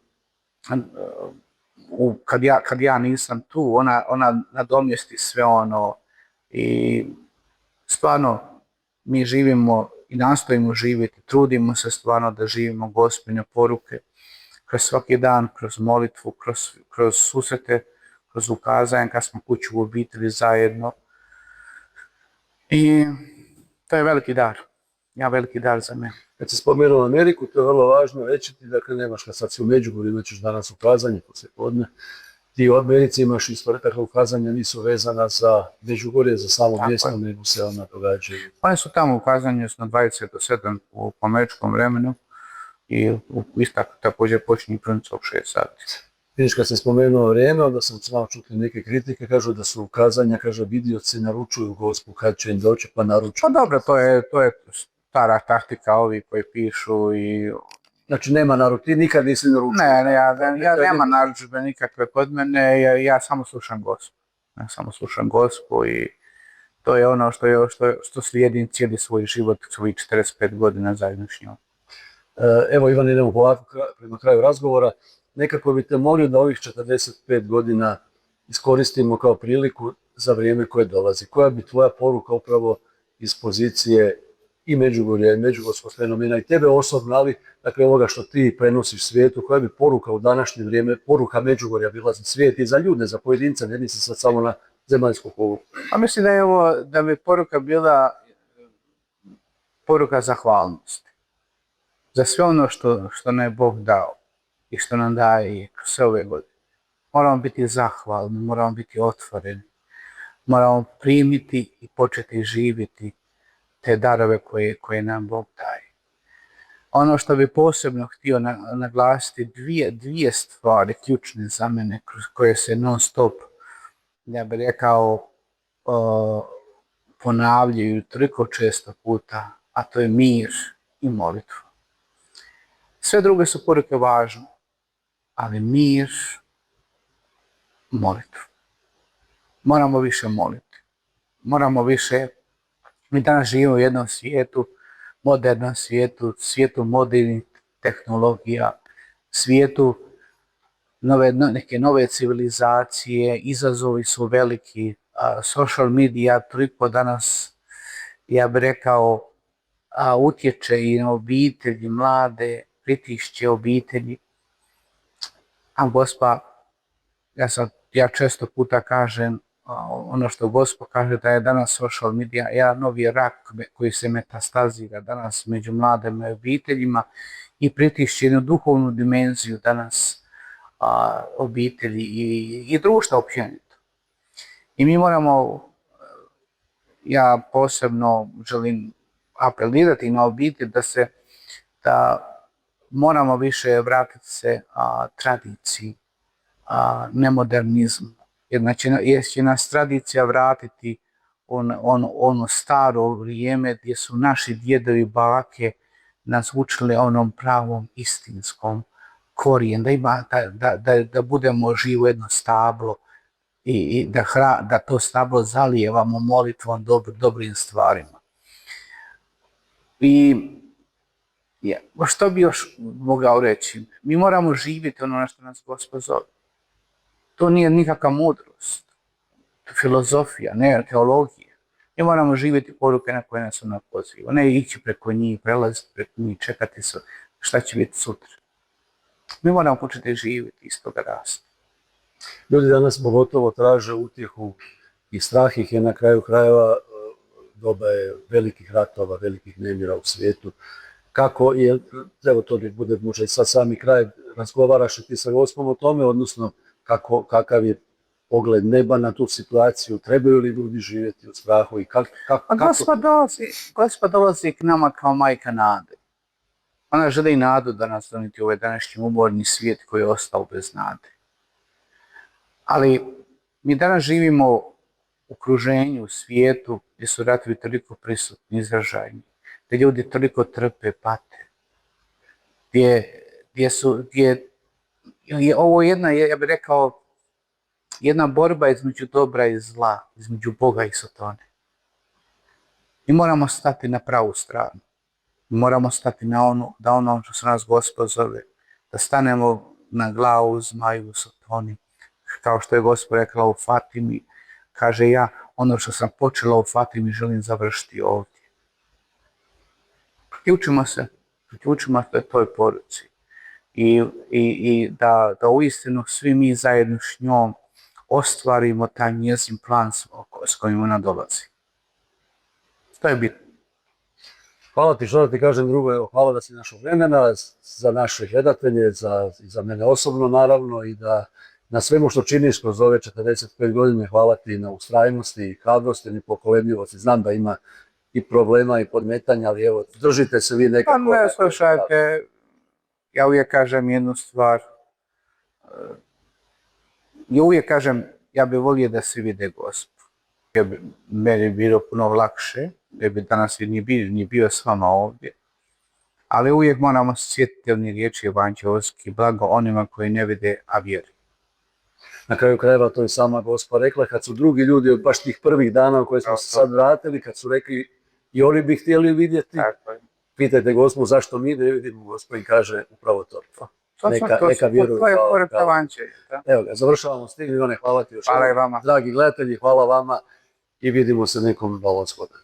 kad ja nisam tu, ona nadomjesti sve ono i stvarno mi živimo i nastojimo živjeti, trudimo se stvarno da živimo Gospine poruke kroz svaki dan, kroz molitvu, kroz susrete, kroz ukazanje kad smo kući u obitelji zajedno. I to je veliki dar, veliki dar za mene. Kad si spomenuo Ameriku, to je vrlo važno reći ti, dakle nemaš kad sad si u Međugorju, imat ćeš danas ukazanje poslijepodne. Ti u Americi imaš isto takva ukazanja, nisu vezana za Međugorje, za samo mjesto, nego se ona događaju. One su tamo ukazanje na 20 do 7 u američkom vremenu i također počinje prvenstvo u 6 sati. Vidiš, kad sam spomenuo vrijeme, onda sam malo čuti neke kritike, kažu da su ukazanja, vidioci naručuju Gospu, kad će im doći pa naručuju. Pa dobro, to je stara taktika ovi koji pišu i... Znači nema narudžbe, ti nikad nisi naručio? Ne, ja nema narudžbe nikakve kod mene, ja samo slušam Gospu. Ja samo slušam Gospu i to je ono što slijedim cijeli svoj život, svojih 45 godina zajedno s njom. Evo Ivan, idemo polako prema kraju razgovora. Nekako bi te molio da ovih 45 godina iskoristimo kao priliku za vrijeme koje dolazi. Koja bi tvoja poruka upravo iz pozicije i Međugorja i međugorskog fenomena i tebe osobno, ali dakle ovoga što ti prenosiš svijetu, koja bi poruka u današnje vrijeme, poruka Međugorja bila za svijet i za ljude, za pojedinca, ne mislim sad samo na zemaljsku kuglu? Pa mislim da bi poruka bila poruka zahvalnosti. Za sve ono što nam je Bog dao i što nam daje kroz sve ove godine. Moramo biti zahvalni, moramo biti otvoreni, moramo primiti i početi živjeti te darove koje nam Bog daje. Ono što bi posebno htio naglasiti, dvije stvari ključne za mene, koje se non stop, ja bih rekao, ponavljaju toliko često puta, a to je mir i molitva. Sve druge su poruke važne, ali mir, molitva. Moramo više moliti. Moramo više. Mi danas živimo u jednom svijetu, modernom svijetu, svijetu modernih tehnologija, svijetu neke nove civilizacije, izazovi su veliki, social media toliko danas, ja bih rekao, utječe i na obitelji, mlade, pritišće obitelji. A Gospa, ja često puta kažem, ono što Gospa kaže, da je danas social media jedan novi rak koji se metastazira danas među mladim obiteljima i pritišće jednu duhovnu dimenziju danas obitelji i društva općenito. I mi moramo, ja posebno želim apelirati na obitelj da moramo više vratiti se tradiciji, nemodernizmu. Jer će nas tradicija vratiti ono staro vrijeme gdje su naši djedovi bake nas učili onom pravom istinskom korijen, da budemo živo jedno stablo i da to stablo zalijevamo molitvom dobrim stvarima. I što bi još mogao reći? Mi moramo živjeti ono na što nas Gospod zove. To nije nikakva mudrost, filozofija, ne teologija. Mi moramo živjeti poruke na koje nas ona poziva. Ne ići preko njih, prelaziti preko njih, čekati šta će biti sutra. Mi moramo početi živjeti iz toga rasta. Ljudi danas pogotovo traže utjehu i strah ih je na kraju krajeva, doba je velikih ratova, velikih nemira u svijetu. Kako je, evo to bude možda i sad sami kraj, razgovaraš li ti sa Gospom o tome, odnosno kakav je pogled neba na tu situaciju, trebaju li ljudi živjeti u strahu i kako... Gospod dolazi k nama kao majka nade. Ona želi nadu da nas doniti u ovaj današnji umorni svijet koji je ostao bez nade. Ali mi danas živimo u okruženju, u svijetu gdje su ratovi toliko prisutni, izražajni, gdje ljudi toliko trpe, pate, gdje je ovo jedna, ja bih rekao, jedna borba između dobra i zla, između Boga i Satane. Mi moramo stati na pravu stranu. Mi moramo stati na ono što se nas Gospod zove, da stanemo na glavu zmaju Satani. Kao što je Gospod rekla u Fatimi, kaže ono što sam počela u Fatimi želim završiti ovdje. Priključimo se toj poruci i da uistinu svi mi zajedno s njom ostvarimo taj njezin plan s kojim ona dolazi. To je bitno. Hvala ti, što da ti kažem drugo, evo, hvala da si našao vremena za naše gledatelje, za mene osobno naravno i da na svemu što činiš kroz ove 45 godine, hvala ti na ustrajnosti i hrabrosti i pokolebljivosti. Znam da ima i problema i podmetanja, ali evo, držite se vi nekako. Pa ne, slušajte, ja uvijek kažem jednu stvar. Ja bih volio da se vide Gospod. Meni bi bilo puno lakše, jer bi danas nije bio s vama ovdje. Ali uvijek moramo sjetiti oni riječi evanđeoski, blago onima koji ne vide, a vjeruju. Na kraju krajeva to je sama Gospa rekla, kad su drugi ljudi od baš tih prvih dana u koje smo se sad vratili, kad su rekli i oni bi htjeli vidjeti, pitajte Gospu zašto mi ne vidimo, Gospa im kaže upravo to. Neka vjeruju. To je pored evanđelja. Evo ga, završavamo s tim, Ivane, hvala ti još. Hvala i vama. Dragi gledatelji, hvala vama i vidimo se nekom novom shodu.